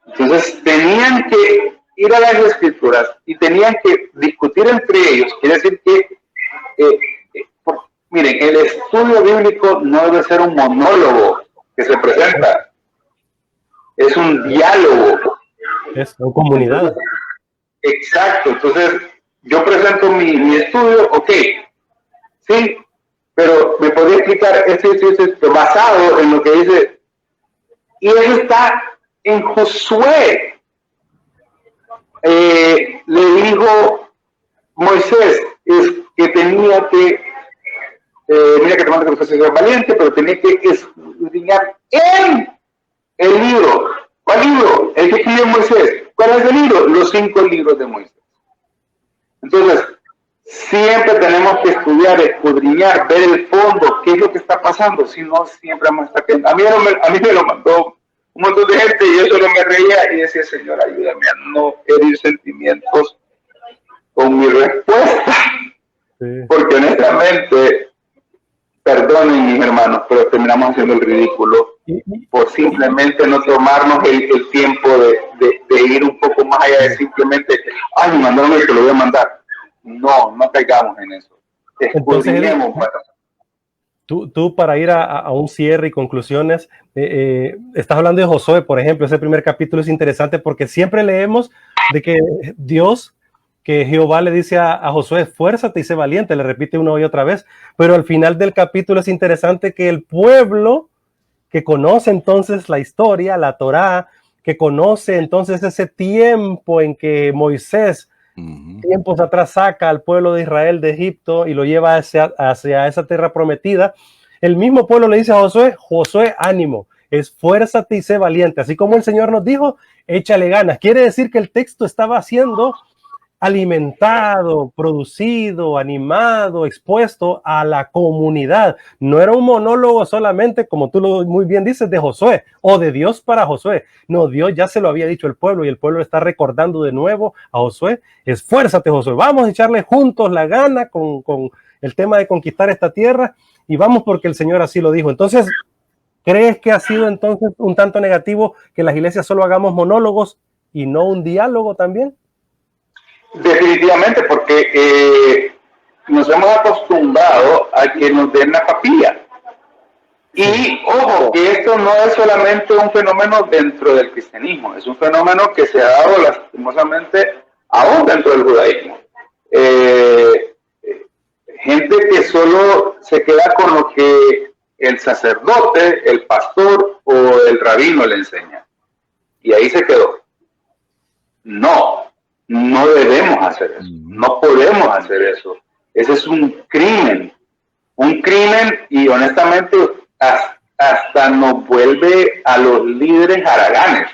[SPEAKER 2] Entonces tenían que ir a las escrituras y tenían que discutir entre ellos. Quiere decir que, miren, el estudio bíblico no debe ser un monólogo que se presenta, es un diálogo.
[SPEAKER 1] Es una comunidad.
[SPEAKER 2] Exacto, entonces yo presento mi estudio, ok, sí, pero me podría explicar esto basado en lo que dice, y eso está en Josué. Le dijo Moisés que tenía que, mira que te mando que fuese valiente, pero tenía que escudriñar en el libro. ¿Cuál libro? El que escribió Moisés. ¿Cuál es el libro? Los 5 libros de Moisés. Entonces, siempre tenemos que estudiar, escudriñar, ver el fondo, qué es lo que está pasando, si no, siempre vamos a estar... A mí me lo mandó un montón de gente y yo solo me reía y decía, Señor, ayúdame a no herir sentimientos con mi respuesta. Sí. Porque honestamente, perdonen mis hermanos, pero terminamos haciendo el ridículo por simplemente no tomarnos el tiempo de ir un poco más allá de simplemente, ay, me mandaron esto, lo voy a mandar. No caigamos en eso. Escudriñemos.
[SPEAKER 1] Tú para ir a un cierre y conclusiones, estás hablando de Josué, por ejemplo. Ese primer capítulo es interesante porque siempre leemos de que que Jehová le dice a Josué, esfuérzate y sé valiente, le repite una y otra vez, pero al final del capítulo es interesante que el pueblo que conoce entonces la historia, la Torá, que conoce entonces ese tiempo en que Moisés tiempos atrás saca al pueblo de Israel de Egipto y lo lleva hacia esa tierra prometida, el mismo pueblo le dice a Josué, ánimo, esfuérzate y sé valiente, así como el Señor nos dijo, échale ganas. Quiere decir que el texto estaba siendo alimentado, producido, animado, expuesto a la comunidad. No era un monólogo solamente, como tú lo muy bien dices, de Josué o de Dios para Josué. No, Dios ya se lo había dicho al pueblo y el pueblo está recordando de nuevo a Josué. Esfuérzate, Josué, vamos a echarle juntos la gana con el tema de conquistar esta tierra y vamos porque el Señor así lo dijo. Entonces, ¿crees que ha sido entonces un tanto negativo que las iglesias solo hagamos monólogos y no un diálogo también?
[SPEAKER 2] Definitivamente, porque nos hemos acostumbrado a que nos den la papilla. Y ojo, que esto no es solamente un fenómeno dentro del cristianismo, es un fenómeno que se ha dado lastimosamente aún dentro del judaísmo. Gente que solo se queda con lo que el sacerdote, el pastor o el rabino le enseña. Y ahí se quedó. No debemos hacer eso, no podemos hacer eso. Ese es un crimen y honestamente hasta nos vuelve a los líderes haraganes.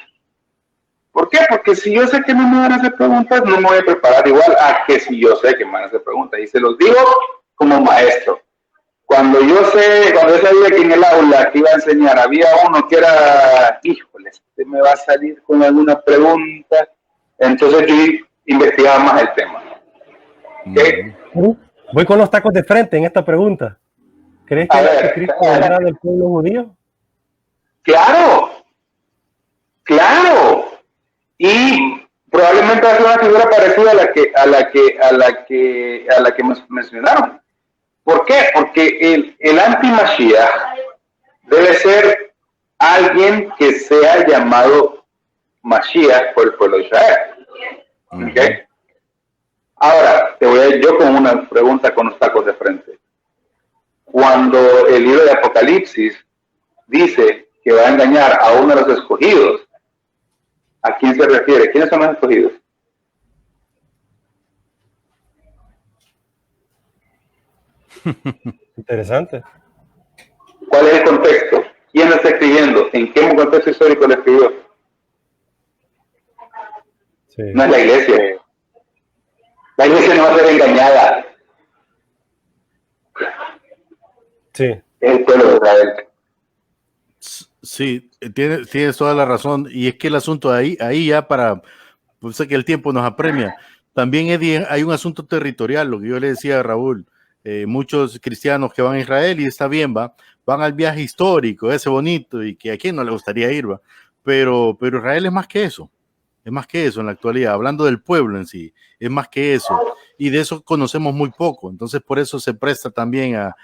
[SPEAKER 2] ¿Por qué? Porque si yo sé que no me van a hacer preguntas, no me voy a preparar igual a que si yo sé que me van a hacer preguntas. Y se los digo como maestro. Cuando yo sabía que en el aula que iba a enseñar había uno que era, híjole, este me va a salir con alguna pregunta. Entonces yo investigaba más el tema. ¿Okay?
[SPEAKER 1] Voy con los tacos de frente en esta pregunta. ¿Crees que Cristo era del pueblo judío?
[SPEAKER 2] Claro. Y probablemente va a ser una figura parecida a la que mencionaron. ¿Por qué? Porque el anti-Mashiach debe ser alguien que sea llamado Mashiach por el pueblo de Israel. ¿Okay? Ahora, te voy a ir yo con una pregunta con los tacos de frente. Cuando el libro de Apocalipsis dice que va a engañar a uno de los escogidos, ¿a quién se refiere? ¿Quiénes son los escogidos?
[SPEAKER 1] Interesante.
[SPEAKER 2] ¿Cuál es el contexto? ¿Quién lo está escribiendo? ¿En qué contexto histórico lo escribió?
[SPEAKER 1] Sí.
[SPEAKER 2] No es la iglesia. La iglesia no va a ser engañada.
[SPEAKER 1] Sí.
[SPEAKER 2] Es el pueblo de Israel.
[SPEAKER 3] Sí, tienes toda la razón. Y es que el asunto ahí ya pues sé que el tiempo nos apremia. También, Eddie, hay un asunto territorial, lo que yo le decía a Raúl. Muchos cristianos que van a Israel, y está bien, van al viaje histórico, ese bonito, y que a quién no le gustaría ir, pero Israel es más que eso. Es más que eso en la actualidad, hablando del pueblo en sí, es más que eso. Y de eso conocemos muy poco. Entonces, por eso se presta también a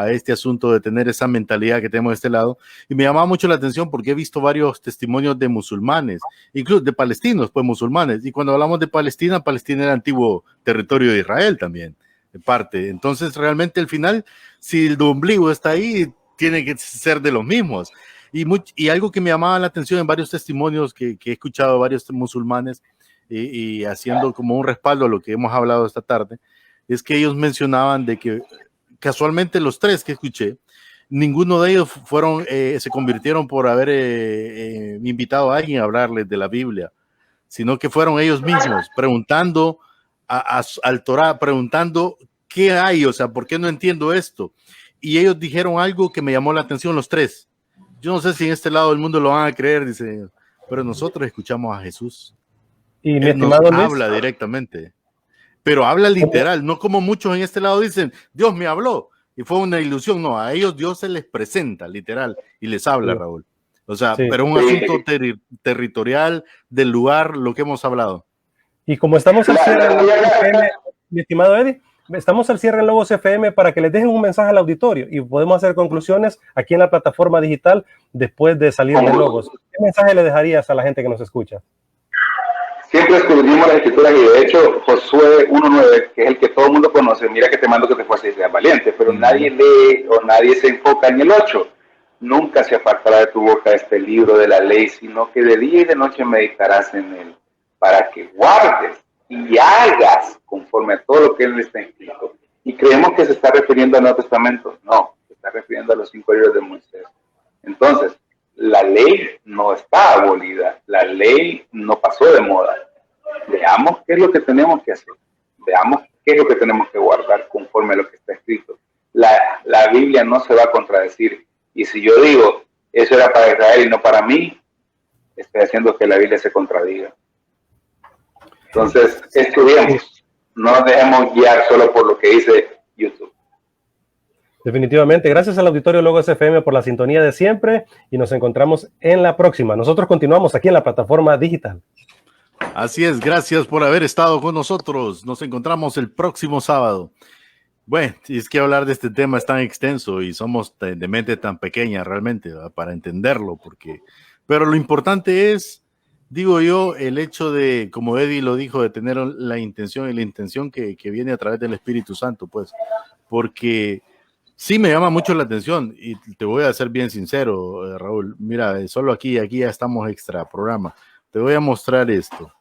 [SPEAKER 3] este asunto de tener esa mentalidad que tenemos de este lado. Y me llamaba mucho la atención porque he visto varios testimonios de musulmanes, incluso de palestinos, pues musulmanes. Y cuando hablamos de Palestina, Palestina era antiguo territorio de Israel también, de parte. Entonces, realmente al final, si el ombligo está ahí, tiene que ser de los mismos. Y algo que me llamaba la atención en varios testimonios que he escuchado de varios musulmanes y haciendo como un respaldo a lo que hemos hablado esta tarde, es que ellos mencionaban de que casualmente los tres que escuché, ninguno de ellos se convirtieron por haber invitado a alguien a hablarles de la Biblia, sino que fueron ellos mismos preguntando al Torá, preguntando qué hay, o sea, ¿por qué no entiendo esto? Y ellos dijeron algo que me llamó la atención los tres. Yo no sé si en este lado del mundo lo van a creer, dice, pero nosotros escuchamos a Jesús.
[SPEAKER 1] Y mi
[SPEAKER 3] Él nos
[SPEAKER 1] estimado Luis,
[SPEAKER 3] habla directamente, pero habla literal, no como muchos en este lado dicen, Dios me habló y fue una ilusión. No, a ellos Dios se les presenta literal y les habla,
[SPEAKER 1] sí,
[SPEAKER 3] Raúl. O sea,
[SPEAKER 1] sí.
[SPEAKER 3] pero un asunto territorial del lugar, lo que hemos hablado.
[SPEAKER 1] Y como estamos al cierre en Logos FM, mi estimado Eddie, estamos al cierre en Logos FM para que les dejen un mensaje al auditorio y podemos hacer conclusiones aquí en la plataforma digital después de salir de Logos. ¿Qué mensaje le dejarías a la gente que nos escucha?
[SPEAKER 2] Siempre escudrimos las escrituras y de hecho Josué 1.9, que es el que todo el mundo conoce, mira que te mando que te fueses y seas valiente, pero nadie lee o nadie se enfoca en el 8. Nunca se apartará de tu boca este libro de la ley, sino que de día y de noche meditarás en él, para que guardes y hagas conforme a todo lo que él está escrito. Y creemos que se está refiriendo al Nuevo Testamento. No, se está refiriendo a los 5 libros de Moisés. Entonces, la ley no está abolida, la ley no pasó de moda. Veamos qué es lo que tenemos que hacer, veamos qué es lo que tenemos que guardar conforme a lo que está escrito. La Biblia no se va a contradecir, y si yo digo, eso era para Israel y no para mí, estoy haciendo que la Biblia se contradiga. Entonces, estudiemos, no nos dejemos guiar solo por lo que dice YouTube.
[SPEAKER 1] Definitivamente, gracias al auditorio Logos FM por la sintonía de siempre y nos encontramos en la próxima. Nosotros continuamos aquí en la plataforma digital.
[SPEAKER 3] Así es, gracias por haber estado con nosotros. Nos encontramos el próximo sábado. Bueno, es que hablar de este tema es tan extenso y somos de mente tan pequeña realmente, ¿verdad? Para entenderlo, pero lo importante es, digo yo, el hecho de, como Eddie lo dijo, de tener la intención y la intención que viene a través del Espíritu Santo, pues, porque sí me llama mucho la atención y te voy a ser bien sincero, Raúl. Mira, solo aquí ya estamos extra programa. Te voy a mostrar esto,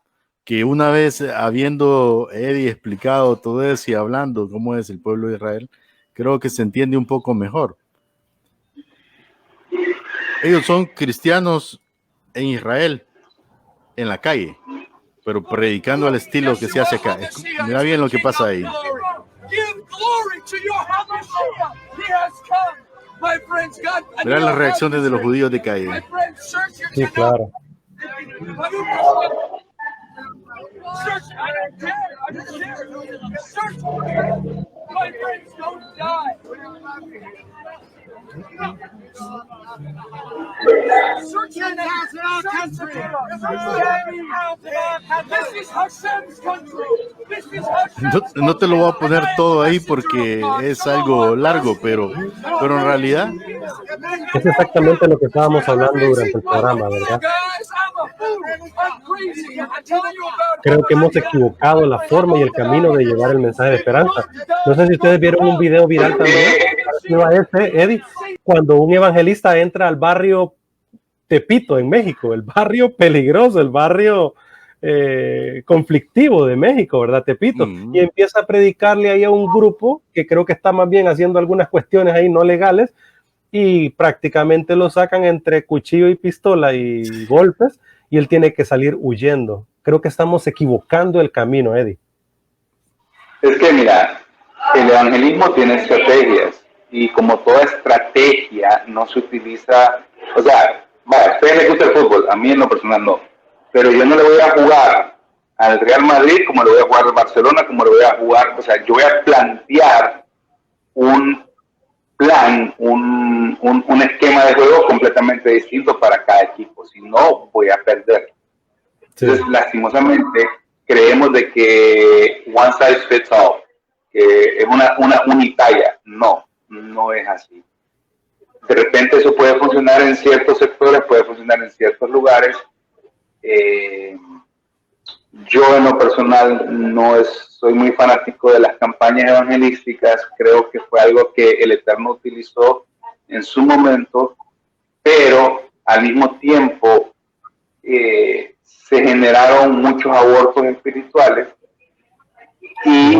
[SPEAKER 3] que una vez habiendo Eddie explicado todo eso y hablando cómo es el pueblo de Israel, creo que se entiende un poco mejor. Ellos son cristianos en Israel, en la calle, pero predicando al estilo que se hace acá. Mira bien lo que pasa ahí. Mira las reacciones de los judíos de calle.
[SPEAKER 1] Sí, claro.
[SPEAKER 3] No te lo voy a poner todo ahí porque es algo largo, pero en realidad
[SPEAKER 1] es exactamente lo que estábamos hablando durante el programa, ¿verdad? Creo que hemos equivocado la forma y el camino de llevar el mensaje de esperanza. No sé si ustedes vieron un video viral también, Eddie, cuando un evangelista entra al barrio Tepito en México, el barrio peligroso, el barrio conflictivo de México, ¿verdad? Tepito. Y empieza a predicarle ahí a un grupo que creo que está más bien haciendo algunas cuestiones ahí no legales, y prácticamente lo sacan entre cuchillo y pistola y golpes, y él tiene que salir huyendo. Creo que estamos equivocando el camino, Eddie.
[SPEAKER 2] Es que mira, el evangelismo tiene estrategias, y como toda estrategia no se utiliza, o sea, vaya, a ustedes les gusta el fútbol, a mí en lo personal no, pero yo no le voy a jugar al Real Madrid como le voy a jugar al Barcelona, como le voy a jugar, o sea, yo voy a plantear un plan, un esquema de juego completamente distinto para cada equipo, si no voy a perder. Sí. Entonces, lastimosamente, creemos de que one size fits all, que es una unitalla. No es así. De repente eso puede funcionar en ciertos sectores, puede funcionar en ciertos lugares. Yo en lo personal soy muy fanático de las campañas evangelísticas. Creo que fue algo que el Eterno utilizó en su momento, pero al mismo tiempo se generaron muchos abortos espirituales, y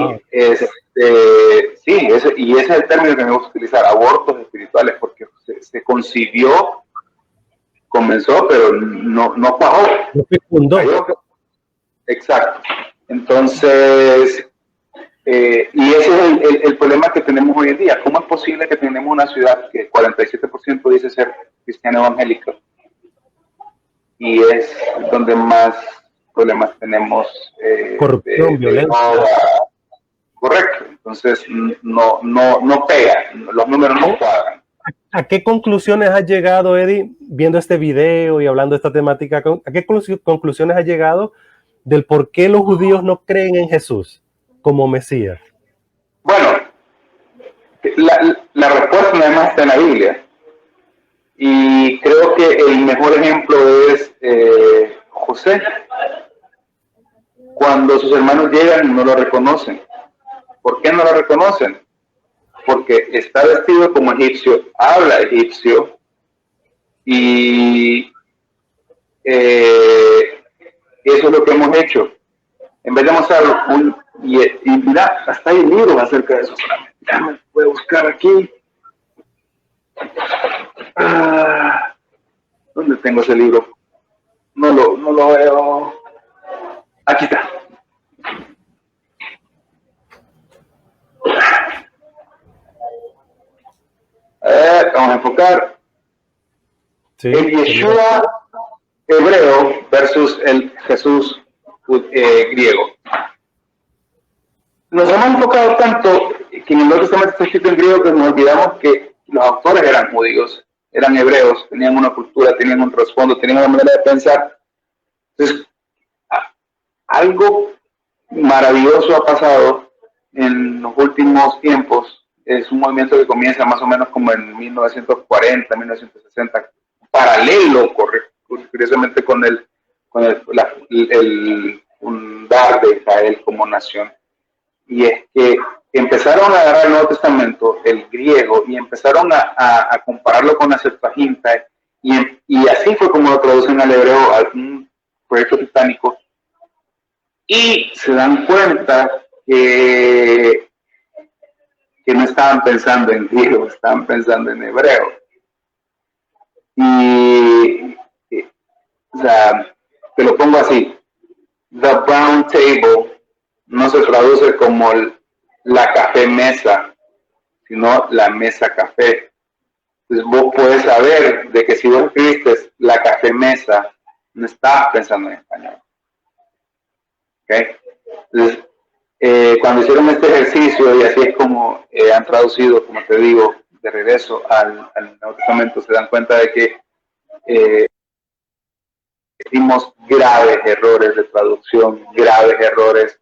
[SPEAKER 2] sí, ese es el término que me gusta utilizar, abortos espirituales, porque se concibió, comenzó, pero no cuajó. Exacto. Entonces, y ese es el problema que tenemos hoy en día. ¿Cómo es posible que tenemos una ciudad que 47% dice ser cristiana evangélica, y es donde más problemas tenemos?
[SPEAKER 1] Corrupción, violencia.
[SPEAKER 2] Correcto. Entonces, no pega, los números no cuadran.
[SPEAKER 1] ¿A qué conclusiones has llegado, Eddie, viendo este video y hablando de esta temática? ¿A qué conclusiones has llegado del por qué los judíos no creen en Jesús como Mesías?
[SPEAKER 2] Bueno, la respuesta además está en la Biblia. Y creo que el mejor ejemplo es José. Cuando sus hermanos llegan, no lo reconocen. ¿Por qué no lo reconocen? Porque está vestido como egipcio, habla egipcio, y eso es lo que hemos hecho. En vez de mostrar y mira, hasta hay libros acerca de eso. Déjame, voy a buscar aquí. ¿Dónde tengo ese libro? No lo veo. Aquí está. Vamos a enfocar. Sí, el Yeshua hebreo versus el Jesús griego. Nos hemos enfocado tanto que en el Nuevo Testamento está escrito en griego que nos olvidamos que los autores eran judíos, eran hebreos, tenían una cultura, tenían un trasfondo, tenían una manera de pensar. Entonces, algo maravilloso ha pasado en los últimos tiempos. Es un movimiento que comienza más o menos como en 1940, 1960, paralelo, curiosamente, con el fundar de Israel como nación. Y es que empezaron a agarrar el Nuevo Testamento, el griego, y empezaron a compararlo con la Septuaginta, y así fue como lo traducen al hebreo, a un proyecto titánico, y se dan cuenta que no estaban pensando en griego, estaban pensando en hebreo. O sea, te lo pongo así: the brown table no se traduce como la café mesa, sino la mesa café. Entonces vos puedes saber de que si vos escribiste la café mesa, no estás pensando en español. ¿Okay? Entonces, cuando hicieron este ejercicio, y así es como han traducido, como te digo, de regreso al Nuevo Testamento, se dan cuenta de que hicimos graves errores de traducción, graves errores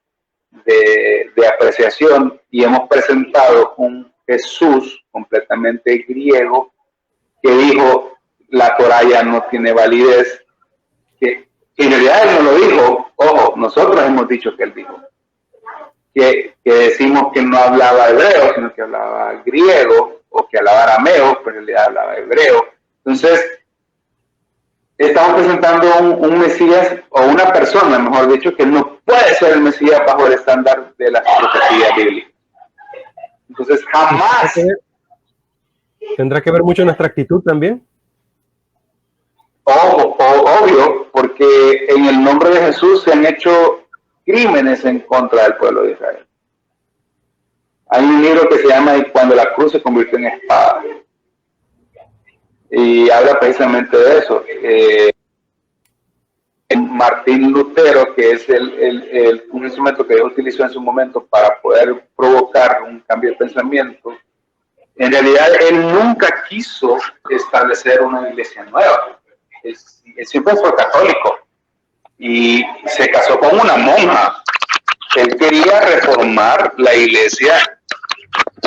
[SPEAKER 2] de apreciación, y hemos presentado un Jesús completamente griego que dijo la Torá ya no tiene validez, que en realidad él no lo dijo. Ojo, nosotros hemos dicho que él dijo que decimos que no hablaba hebreo, sino que hablaba griego, o que hablaba arameo, pero en realidad hablaba hebreo. Entonces, estamos presentando un Mesías, o una persona, mejor dicho, que no puede ser el Mesías bajo el estándar de las profecías bíblicas. Entonces, jamás...
[SPEAKER 1] ¿Tendrá que ver mucho nuestra actitud también?
[SPEAKER 2] Obvio, porque en el nombre de Jesús se han hecho crímenes en contra del pueblo de Israel. Hay un libro que se llama Cuando la cruz se convirtió en espada. Y habla precisamente de eso. Martín Lutero, que es un instrumento que Dios utilizó en su momento para poder provocar un cambio de pensamiento, en realidad él nunca quiso establecer una iglesia nueva. Él siempre fue católico y se casó con una monja. Él quería reformar la iglesia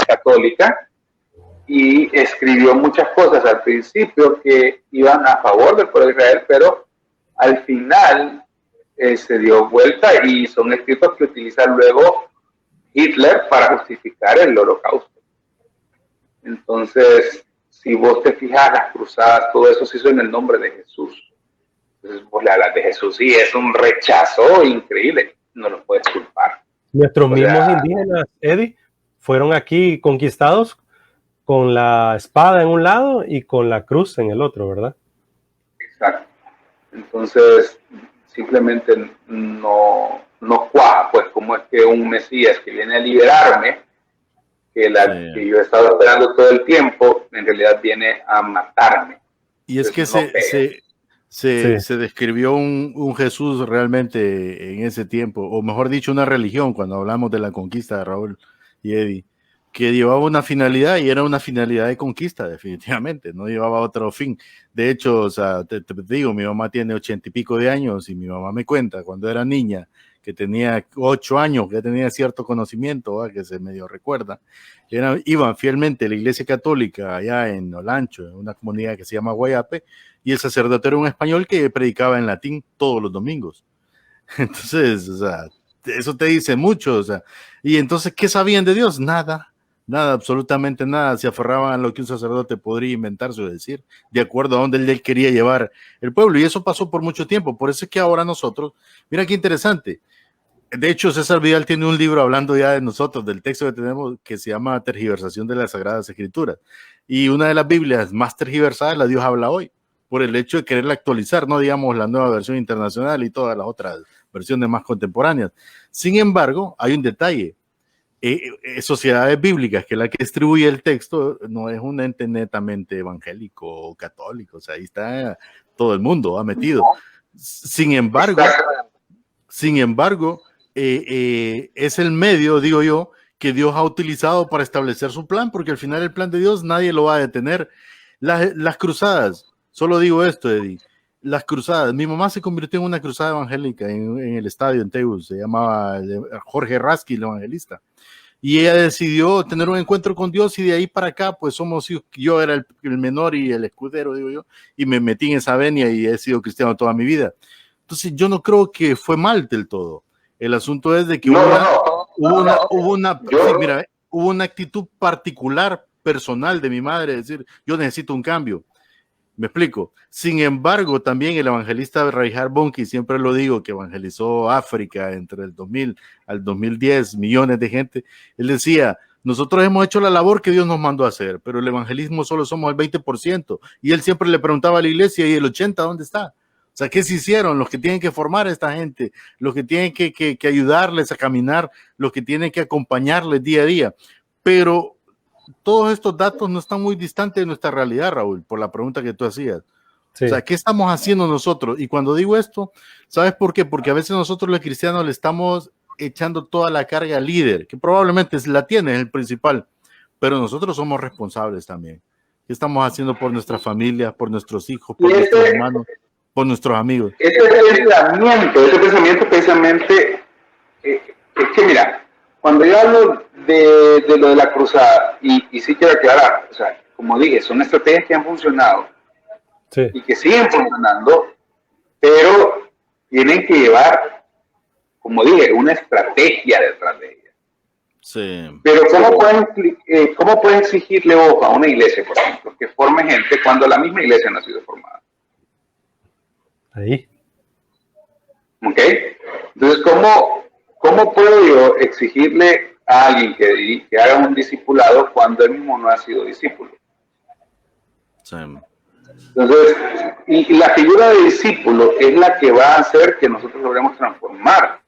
[SPEAKER 2] católica y escribió muchas cosas al principio que iban a favor del pueblo de Israel, pero al final se dio vuelta y son escritos que utiliza luego Hitler para justificar el holocausto. Entonces, si vos te fijas, las cruzadas, todo eso se hizo en el nombre de Jesús. Entonces vos le hablas de Jesús y es un rechazo increíble, no lo puedes culpar.
[SPEAKER 1] Nuestros mismos indígenas, Eddie, fueron aquí conquistados con la espada en un lado y con la cruz en el otro, ¿verdad?
[SPEAKER 2] Exacto. Entonces, simplemente no cuaja, pues, como es que un Mesías que viene a liberarme, que yo he estado esperando todo el tiempo, en realidad viene a matarme.
[SPEAKER 3] Y es que se describió un Jesús realmente en ese tiempo, o mejor dicho, una religión, cuando hablamos de la conquista de Raúl y Eddie, que llevaba una finalidad y era una finalidad de conquista, definitivamente, no llevaba otro fin. De hecho, o sea, te digo, mi mamá tiene 80 y pico de años y mi mamá me cuenta cuando era niña, que tenía 8 años, que tenía cierto conocimiento, ¿verdad? Que se medio recuerda, iban fielmente a la iglesia católica allá en Olancho, en una comunidad que se llama Guayape, y el sacerdote era un español que predicaba en latín todos los domingos. Entonces, o sea, eso te dice mucho, o sea, y entonces, ¿qué sabían de Dios? Nada, absolutamente nada. Se aferraban a lo que un sacerdote podría inventarse o decir, de acuerdo a donde él quería llevar el pueblo, y eso pasó por mucho tiempo. Por eso es que ahora nosotros, mira qué interesante. De hecho, César Vidal tiene un libro hablando ya de nosotros, del texto que tenemos, que se llama Tergiversación de las Sagradas Escrituras. Y una de las Biblias más tergiversadas, la Dios habla hoy, por el hecho de quererla actualizar, no digamos la nueva versión internacional y todas las otras versiones más contemporáneas. Sin embargo, hay un detalle. Sociedades bíblicas, que es la que distribuye el texto, no es un ente netamente evangélico o católico, o sea, ahí está todo el mundo ha metido. Sin embargo, es el medio, digo yo, que Dios ha utilizado para establecer su plan, porque al final el plan de Dios nadie lo va a detener. Las cruzadas, solo digo esto, Eddie, las cruzadas, mi mamá se convirtió en una cruzada evangélica en el estadio en Teus, se llamaba Jorge Rasky, el evangelista, y ella decidió tener un encuentro con Dios, y de ahí para acá pues somos hijos. Yo era el menor y el escudero, digo yo, y me metí en esa venia y he sido cristiano toda mi vida. Entonces yo no creo que fue mal del todo. El asunto es de que hubo una actitud particular, personal de mi madre, es decir, yo necesito un cambio. Me explico. Sin embargo, también el evangelista Reinhard Bonnke, siempre lo digo, que evangelizó África entre el 2000 al 2010, millones de gente, él decía, nosotros hemos hecho la labor que Dios nos mandó a hacer, pero el evangelismo solo somos el 20%. Y él siempre le preguntaba a la iglesia, ¿y el 80% dónde está? O sea, ¿qué se hicieron? Los que tienen que formar a esta gente, los que tienen que ayudarles a caminar, los que tienen que acompañarles día a día. Pero todos estos datos no están muy distantes de nuestra realidad, Raúl, por la pregunta que tú hacías. Sí. O sea, ¿qué estamos haciendo nosotros? Y cuando digo esto, ¿sabes por qué? Porque a veces nosotros los cristianos le estamos echando toda la carga al líder, que probablemente la tiene, es el principal, pero nosotros somos responsables también. ¿Qué estamos haciendo por nuestras familias, por nuestros hijos, por nuestros hermanos, por nuestros amigos?
[SPEAKER 2] Ese pensamiento precisamente, es que mira, cuando yo hablo de lo de la cruzada, y sí quiero aclarar, o sea, como dije, son estrategias que han funcionado, sí, y que siguen funcionando, pero tienen que llevar, como dije, una estrategia detrás de ellas.
[SPEAKER 3] Sí.
[SPEAKER 2] Pero ¿cómo pueden exigirle vos a una iglesia, por ejemplo, que forme gente cuando la misma iglesia no ha sido formada?
[SPEAKER 1] Ahí.
[SPEAKER 2] ¿Ok? Entonces, ¿cómo puedo yo exigirle a alguien que haga un discipulado cuando él mismo no ha sido discípulo?
[SPEAKER 3] Sí.
[SPEAKER 2] Entonces, y la figura de discípulo es la que va a hacer que nosotros logremos transformar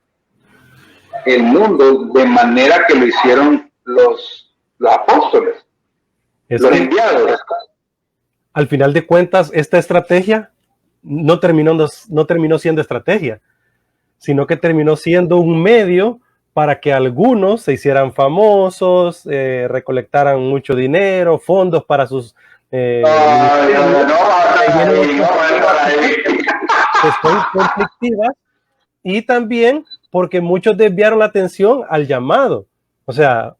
[SPEAKER 2] el mundo de manera que lo hicieron los apóstoles, los enviados.
[SPEAKER 1] Al final de cuentas, esta estrategia no terminó siendo estrategia, sino que terminó siendo un medio para que algunos se hicieran famosos, recolectaran mucho dinero, fondos para sus que son conflictivas, y también porque muchos desviaron la atención al llamado. O sea,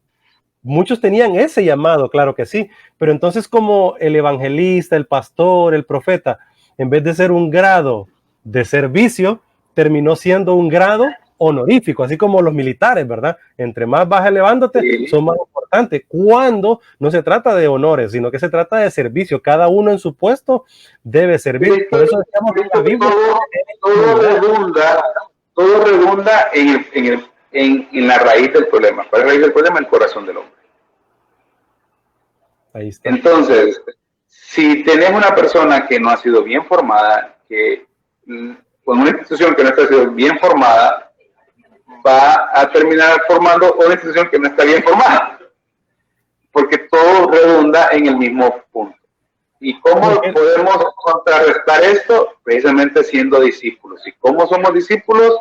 [SPEAKER 1] muchos tenían ese llamado, claro que sí, pero entonces como el evangelista, el pastor, el profeta, en vez de ser un grado de servicio, terminó siendo un grado honorífico, así como los militares, ¿verdad? Entre más vas elevándote, sí, son más importantes. Cuando no se trata de honores, sino que se trata de servicio. Cada uno en su puesto debe servir.
[SPEAKER 2] Sí,
[SPEAKER 1] por eso decíamos que la Biblia
[SPEAKER 2] todo redunda en la raíz del problema. ¿Cuál es la raíz del problema? El corazón del hombre.
[SPEAKER 1] Ahí está.
[SPEAKER 2] Entonces, si tenés una persona que no ha sido bien formada, que con una institución que no está sido bien formada, va a terminar formando una institución que no está bien formada, porque todo redunda en el mismo punto. ¿Y cómo podemos contrarrestar esto? Precisamente siendo discípulos. ¿Y cómo somos discípulos?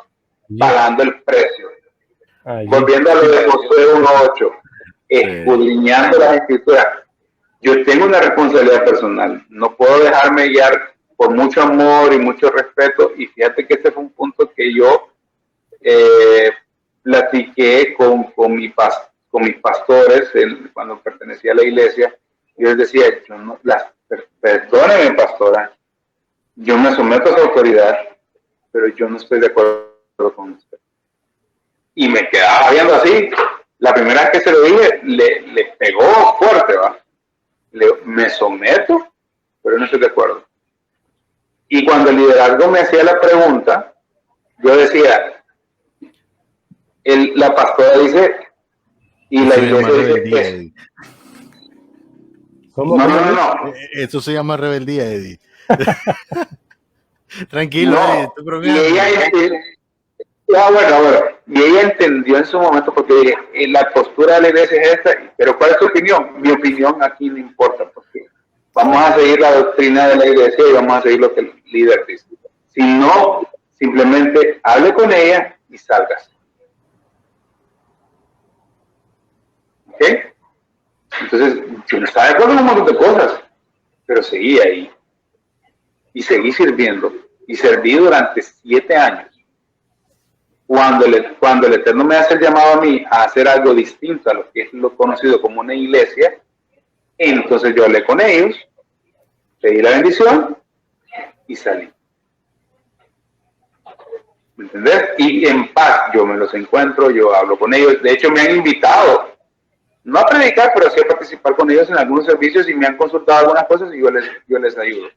[SPEAKER 2] Pagando el precio. Volviendo a lo de Josué 1:8, escudriñando las escrituras. Yo tengo una responsabilidad personal, no puedo dejarme guiar por mucho amor y mucho respeto, y fíjate que este fue un punto que yo platiqué con mis pastores cuando pertenecía a la iglesia. Yo les decía, perdóneme, pastora, yo me someto a su autoridad, pero yo no estoy de acuerdo con usted. Y me quedaba viendo así. La primera vez que se lo dije, le pegó fuerte, ¿va? Me someto, pero no estoy de acuerdo. Y cuando el liderazgo me hacía la pregunta, yo decía, la pastora dice, y la iglesia dice,
[SPEAKER 3] ¿cómo? No. Eso se llama rebeldía, Eddie. Tranquilo,
[SPEAKER 2] no, Eddie, bueno, y ella entendió en su momento, porque la postura de la iglesia es esta, pero ¿cuál es tu opinión? Mi opinión aquí no importa, porque vamos a seguir la doctrina de la iglesia y vamos a seguir lo que el líder dice. Si no, simplemente hable con ella y salgas. ¿Ok? Entonces, yo no estaba de acuerdo en un montón de cosas, pero seguí ahí. Y seguí sirviendo. Y serví durante 7 años. Cuando el Eterno me hace el llamado a mí a hacer algo distinto a lo que es lo conocido como una iglesia, entonces yo hablé con ellos, pedí la bendición y salí. ¿Me entendés? Y en paz yo me los encuentro, yo hablo con ellos. De hecho, me han invitado, no a predicar, pero sí a participar con ellos en algunos servicios, y me han consultado algunas cosas y yo les ayudo.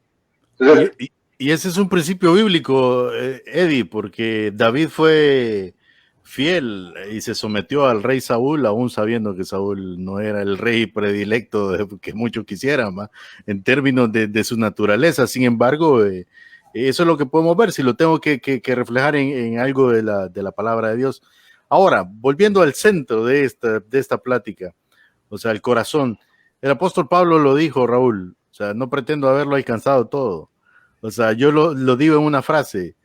[SPEAKER 2] Entonces,
[SPEAKER 3] y ese es un principio bíblico, Eddie, porque David fue fiel y se sometió al rey Saúl, aún sabiendo que Saúl no era el rey predilecto que muchos quisieran, ¿va? En términos de su naturaleza. Sin embargo, eso es lo que podemos ver, si lo tengo que reflejar en algo de la palabra de Dios. Ahora, volviendo al centro de esta plática, o sea, el corazón. El apóstol Pablo lo dijo, Raúl, o sea, no pretendo haberlo alcanzado todo. O sea, yo lo digo en una frase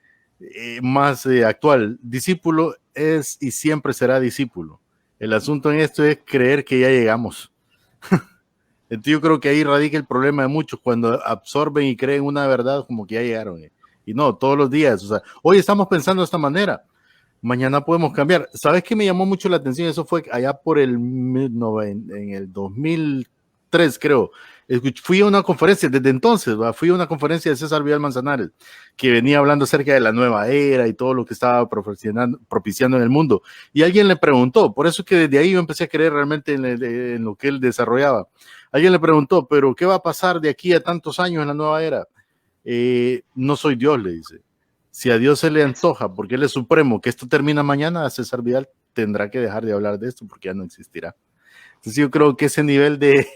[SPEAKER 3] más actual: discípulo es y siempre será discípulo. El asunto en esto es creer que ya llegamos. Entonces yo creo que ahí radica el problema de muchos, cuando absorben y creen una verdad como que ya llegaron. Y no, todos los días. O sea, hoy estamos pensando de esta manera, mañana podemos cambiar. ¿Sabes qué me llamó mucho la atención? Eso fue allá por en el 2003, creo. Fui a una conferencia, desde entonces, fui a una conferencia de César Vidal Manzanares, que venía hablando acerca de la nueva era y todo lo que estaba propiciando en el mundo. Y alguien le preguntó, por eso es que desde ahí yo empecé a creer realmente en lo que él desarrollaba. Alguien le preguntó, pero ¿qué va a pasar de aquí a tantos años en la nueva era? No soy Dios, le dice. si a Dios se le antoja, porque Él es supremo, que esto termina mañana, César Vidal tendrá que dejar de hablar de esto porque ya no existirá. Entonces yo creo que ese nivel de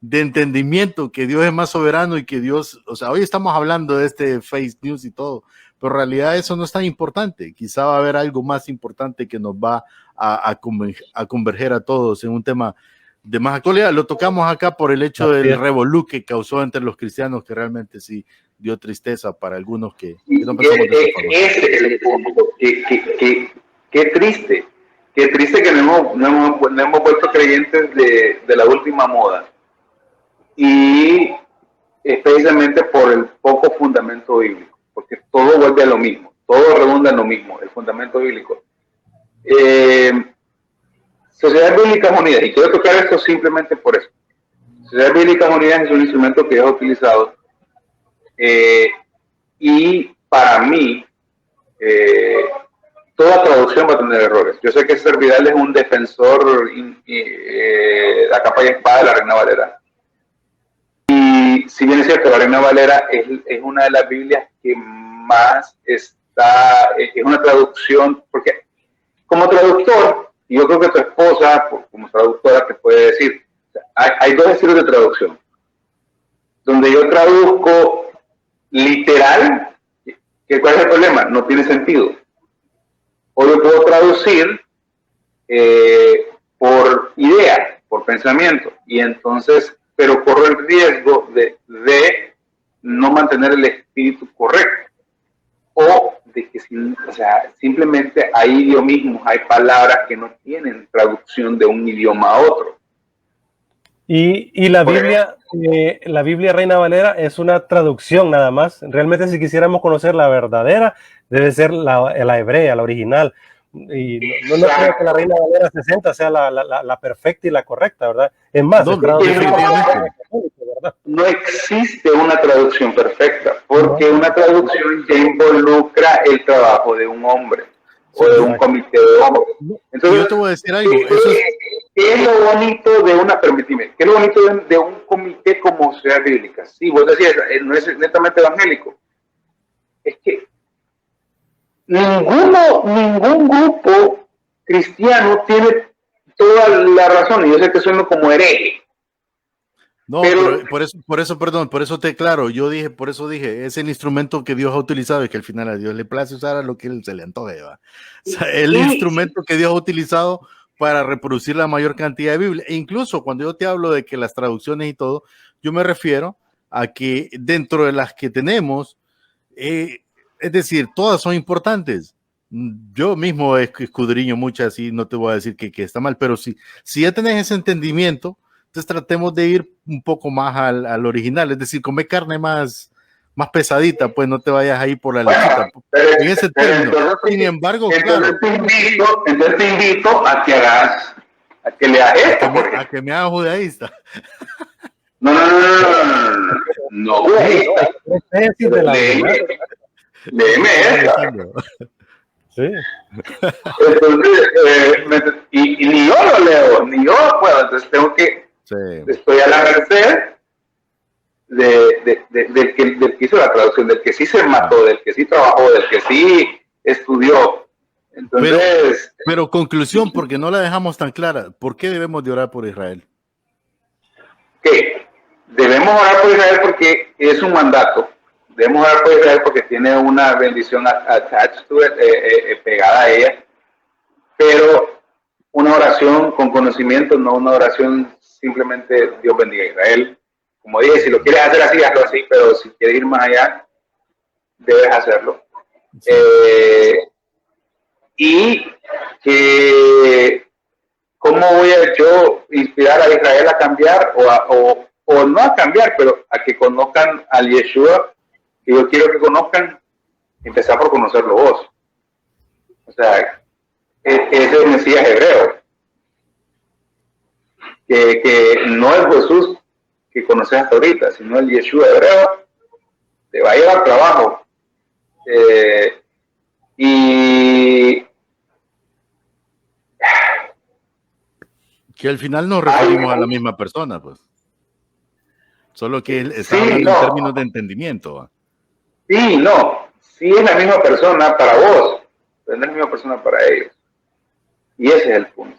[SPEAKER 3] entendimiento, que Dios es más soberano y que Dios, o sea, hoy estamos hablando de este fake news y todo, pero en realidad eso no es tan importante. Quizá va a haber algo más importante que nos va a converger a todos en un tema de más actualidad. Lo tocamos acá por el hecho del revolú que causó entre los cristianos, que realmente sí dio tristeza para algunos que no pensamos de esa forma.
[SPEAKER 2] Ese es el punto. Qué triste. Qué triste que no hemos vuelto creyentes de la última moda. Y es precisamente por el poco fundamento bíblico, porque todo vuelve a lo mismo, todo redunda en lo mismo, el fundamento bíblico. Sociedades Bíblicas Unidas, y quiero tocar esto simplemente por eso. Sociedades Bíblicas Unidas es un instrumento que he utilizado y para mí toda traducción va a tener errores. Yo sé que César Vidal es un defensor a capa y espada de la Reina Valera. Y si bien es cierto, la Reina Valera es una de las Biblias que más está, es una traducción, porque como traductor, y yo creo que tu esposa, como traductora, te puede decir, hay dos estilos de traducción. Donde yo traduzco literal, ¿cuál es el problema? No tiene sentido. O yo puedo traducir por idea, por pensamiento, y entonces, pero corro el riesgo de no mantener el espíritu correcto, o de que simplemente hay idiomismos, hay palabras que no tienen traducción de un idioma a otro.
[SPEAKER 1] Y la Biblia Reina Valera es una traducción nada más. Realmente si quisiéramos conocer la verdadera, debe ser la hebrea, la original. Y no creo que la Reina Valera 60 sea la perfecta y la correcta, ¿verdad? Es más,
[SPEAKER 2] no existe una traducción perfecta, porque una traducción ya involucra el trabajo de un hombre o de un comité de hombres. Entonces,
[SPEAKER 3] yo te voy a decir algo.
[SPEAKER 2] ¿Qué es lo bonito de permitime, qué es lo bonito de un comité como Sociedades Bíblicas? Sí, vos decías, no es netamente evangélico. Es que ningún grupo cristiano tiene toda la razón, y yo sé que suena como hereje.
[SPEAKER 3] No, pero por eso te claro, por eso dije, es el instrumento que Dios ha utilizado y que al final a Dios le place usar a lo que él se le antoje, ¿va? O sea, el instrumento que Dios ha utilizado para reproducir la mayor cantidad de Biblia. E incluso cuando yo te hablo de que las traducciones y todo, yo me refiero a que dentro de las que tenemos, es decir, todas son importantes. Yo mismo escudriño muchas y no te voy a decir que está mal, pero si ya tenés ese entendimiento, entonces tratemos de ir un poco más al original, es decir, comer carne más pesadita, pues no te vayas ahí por la lechita. En ese término. Sin embargo,
[SPEAKER 2] entonces te invito a que leas esto.
[SPEAKER 3] A que me hagas judaísta.
[SPEAKER 2] No, judaísta. Léeme esta.
[SPEAKER 1] Sí.
[SPEAKER 2] Entonces, y ni yo lo leo, ni yo puedo, entonces tengo que, estoy a la merced del que hizo la traducción, del que sí se mató, del que sí trabajó, del que sí estudió. Entonces,
[SPEAKER 3] pero conclusión, porque no la dejamos tan clara, ¿por qué debemos de orar por Israel?
[SPEAKER 2] ¿Qué? Debemos orar por Israel porque es un mandato. Debemos orar por Israel porque tiene una bendición attached to it, pegada a ella, pero una oración con conocimiento, no una oración simplemente Dios bendiga a Israel. Como dije, si lo quieres hacer así, hazlo así, pero si quieres ir más allá, debes hacerlo. Sí. Y que, ¿cómo voy a yo inspirar a Israel a cambiar o no a cambiar, pero a que conozcan al Yeshua que yo quiero que conozcan? Empezar por conocerlo vos. O sea, ese es el Mesías hebreo. Que no es Jesús que conoces hasta ahorita, sino el Yeshua hebreo, te va a llevar trabajo. Y
[SPEAKER 3] que al final nos referimos a la misma persona, pues. Solo que él está hablando en términos de entendimiento.
[SPEAKER 2] Sí, no. sí es la misma persona para vos, pero no es la misma persona para ellos. Y ese es el punto.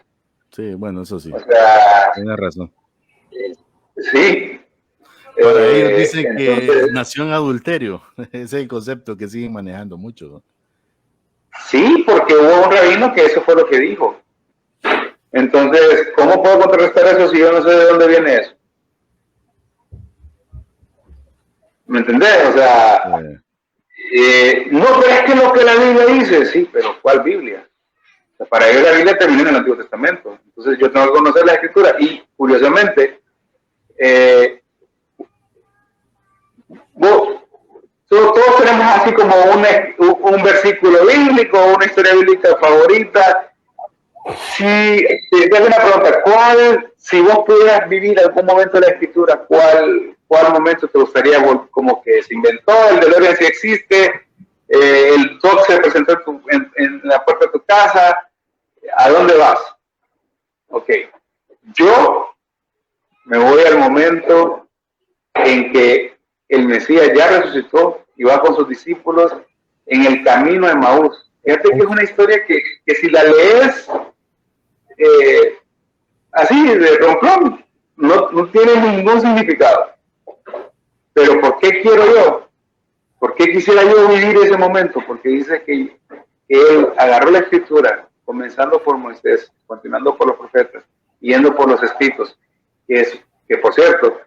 [SPEAKER 3] Sí, bueno, eso sí.
[SPEAKER 2] O sea,
[SPEAKER 3] tienes razón.
[SPEAKER 2] sí.
[SPEAKER 3] Para ellos dicen
[SPEAKER 2] entonces,
[SPEAKER 3] que nació en adulterio. Ese es el concepto que siguen manejando mucho, ¿no?
[SPEAKER 2] sí, porque hubo un rabino que eso fue lo que dijo. Entonces, ¿cómo puedo contrarrestar eso si yo no sé de dónde viene eso? ¿Me entendés? O sea, no, pero es que lo que la Biblia dice, sí, pero ¿cuál Biblia? O sea, para ellos la Biblia termina en el Antiguo Testamento. Entonces yo tengo que conocer la Escritura y, curiosamente, todos tenemos así como un versículo bíblico, una historia bíblica favorita. Si te hago una pregunta, si vos pudieras vivir algún momento de la Escritura, ¿cuál momento te gustaría, como que se inventó, el DeLorean si existe, el Doc se presentó en la puerta de tu casa? ¿A dónde vas? Ok, yo me voy al momento en que el Mesías ya resucitó y va con sus discípulos en el camino de Emaús. Fíjate que es una historia que si la lees así de romplón, no tiene ningún significado. Pero ¿por qué quiero yo? ¿Por qué quisiera yo vivir ese momento? Porque dice que él agarró la escritura, comenzando por Moisés, continuando por los profetas, yendo por los escritos, que por cierto,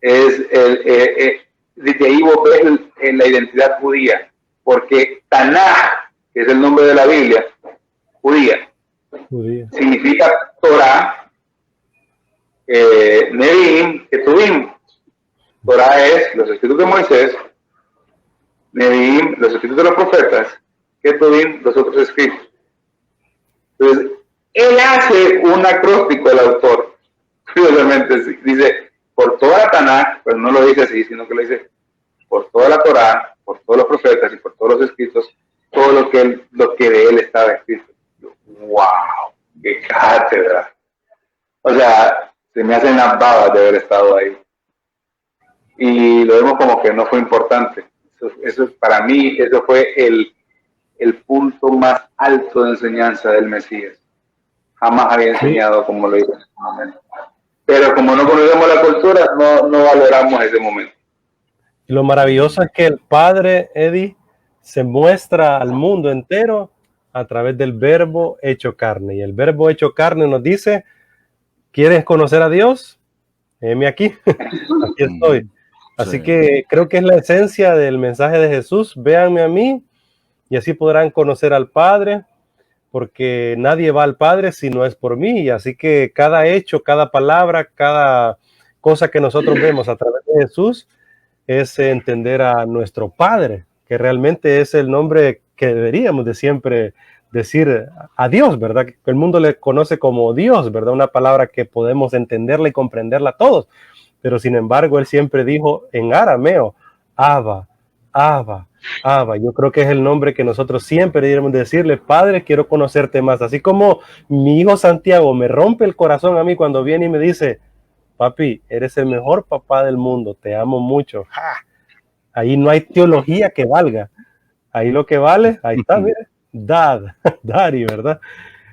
[SPEAKER 2] desde ahí vos ves la identidad judía, porque Tanaj, que es el nombre de la Biblia, judía. Significa Torah, Nevi'im, Ketuvim. Torah es los escritos de Moisés, Nevi'im, los escritos de los profetas, Ketuvim, los otros escritos. Entonces, él hace un acróstico, el autor, curiosamente, dice, por toda la Tanaj, pero no lo dice así, sino que lo dice, por toda la Torah, por todos los profetas y por todos los escritos, todo lo que de él estaba escrito. ¡Wow! ¡Qué cátedra! O sea, se me hacen las babas de haber estado ahí. Y lo vemos como que no fue importante. Eso para mí, eso fue el punto más alto de enseñanza del Mesías. Jamás había enseñado como lo hizo en ese momento. Pero como no conocemos la cultura, no valoramos ese momento.
[SPEAKER 1] Y lo maravilloso es que el Padre, Eddie, se muestra al mundo entero a través del verbo hecho carne. Y el verbo hecho carne nos dice, ¿quieres conocer a Dios? Heme aquí, aquí estoy. Así que creo que es la esencia del mensaje de Jesús. Véanme a mí y así podrán conocer al Padre, porque nadie va al Padre si no es por mí. Y así que cada hecho, cada palabra, cada cosa que nosotros vemos a través de Jesús es entender a nuestro Padre, que realmente es el nombre que deberíamos de siempre decir a Dios, ¿verdad? Que el mundo le conoce como Dios, ¿verdad? Una palabra que podemos entenderla y comprenderla todos. Pero sin embargo, él siempre dijo en arameo, Abba, Abba, Abba. Yo creo que es el nombre que nosotros siempre deberíamos decirle, Padre, quiero conocerte más. Así como mi hijo Santiago me rompe el corazón a mí cuando viene y me dice, papi, eres el mejor papá del mundo, te amo mucho. ¡Ja! Ahí no hay teología que valga. Ahí lo que vale, ahí está, mire, Daddy, ¿verdad?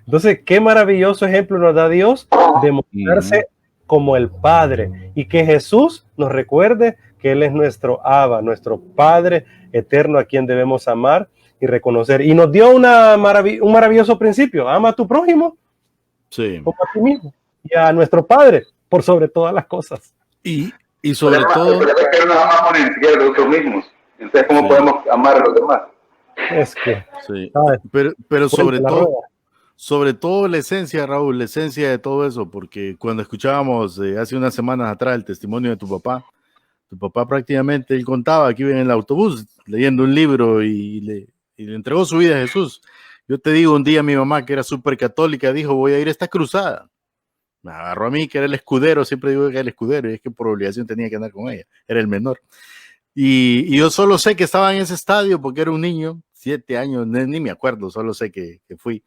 [SPEAKER 1] Entonces, qué maravilloso ejemplo nos da Dios de mostrarse como el Padre y que Jesús nos recuerde que Él es nuestro Abba, nuestro Padre eterno a quien debemos amar y reconocer. Y nos dio un maravilloso principio, ama a tu prójimo como a ti mismo y a nuestro Padre por sobre todas las cosas.
[SPEAKER 3] Y sobre todo...
[SPEAKER 2] El problema es que no nos amamos ni siquiera de nosotros mismos. Entonces, ¿cómo podemos amar a los demás?
[SPEAKER 1] Es que...
[SPEAKER 3] Sí. Pero sobre todo la esencia, Raúl, la esencia de todo eso, porque cuando escuchábamos hace unas semanas atrás el testimonio de tu papá prácticamente, él contaba que iba en el autobús leyendo un libro y le entregó su vida a Jesús. Yo te digo, un día mi mamá, que era súper católica, dijo, voy a ir a esta cruzada. Me agarró a mí, que era el escudero, siempre digo que era el escudero, y es que por obligación tenía que andar con ella, era el menor. Y yo solo sé que estaba en ese estadio porque era un niño, 7 años, ni me acuerdo, solo sé que fui.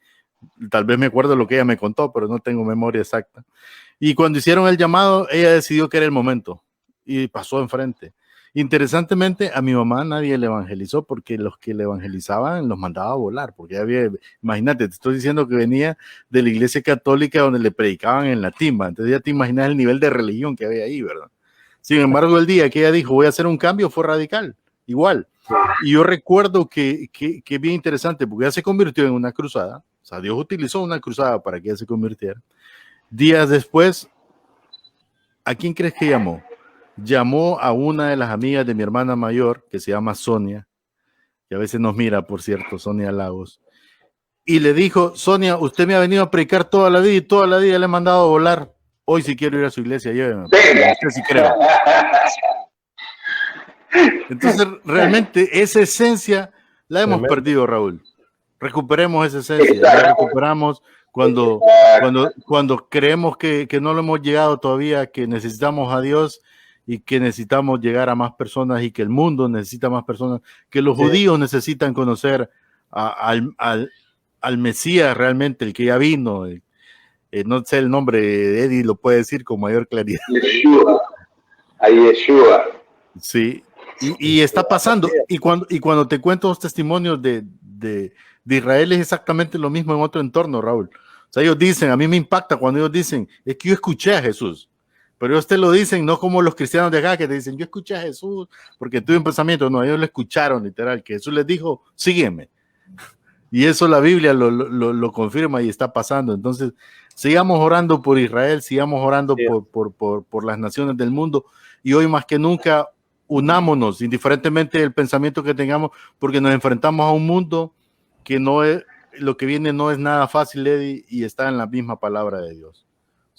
[SPEAKER 3] Tal vez me acuerdo lo que ella me contó, pero no tengo memoria exacta. Y cuando hicieron el llamado, ella decidió que era el momento y pasó enfrente. Interesantemente, a mi mamá nadie le evangelizó porque los que le evangelizaban los mandaba a volar, porque había, imagínate, te estoy diciendo que venía de la iglesia católica donde le predicaban en latín, entonces ya te imaginas el nivel de religión que había ahí, ¿verdad? Sin embargo, el día que ella dijo voy a hacer un cambio fue radical, igual. Y yo recuerdo que bien interesante, porque ella se convirtió en una cruzada, o sea, Dios utilizó una cruzada para que ella se convirtiera. Días después, ¿a quién crees que llamó? Llamó a una de las amigas de mi hermana mayor, que se llama Sonia, que a veces nos mira, por cierto, Sonia Lagos, y le dijo, Sonia, usted me ha venido a predicar toda la vida y toda la vida le he mandado a volar. Hoy si quiero ir a su iglesia, lléveme. Usted sí creo. Entonces, realmente, esa esencia la hemos perdido, Raúl. Recuperemos esa esencia, la recuperamos cuando creemos que no lo hemos llegado todavía, que necesitamos a Dios y que necesitamos llegar a más personas y que el mundo necesita más personas, que los judíos necesitan conocer al Mesías realmente, el que ya vino. No sé el nombre, Eddie lo puede decir con mayor claridad.
[SPEAKER 2] Yeshua.
[SPEAKER 3] Sí, y está pasando. Y cuando te cuento los testimonios de Israel es exactamente lo mismo en otro entorno, Raúl. O sea, ellos dicen, a mí me impacta cuando ellos dicen, es que yo escuché a Jesús. Pero ellos te lo dicen, no como los cristianos de acá que te dicen, yo escuché a Jesús porque tuve un pensamiento. No, ellos lo escucharon literal, que Jesús les dijo, sígueme. Y eso la Biblia lo confirma y está pasando. Entonces, sigamos orando por Israel, sigamos orando por las naciones del mundo. Y hoy más que nunca, unámonos, indiferentemente del pensamiento que tengamos, porque nos enfrentamos a un mundo que no es, lo que viene no es nada fácil, Eddie, y está en la misma palabra de Dios.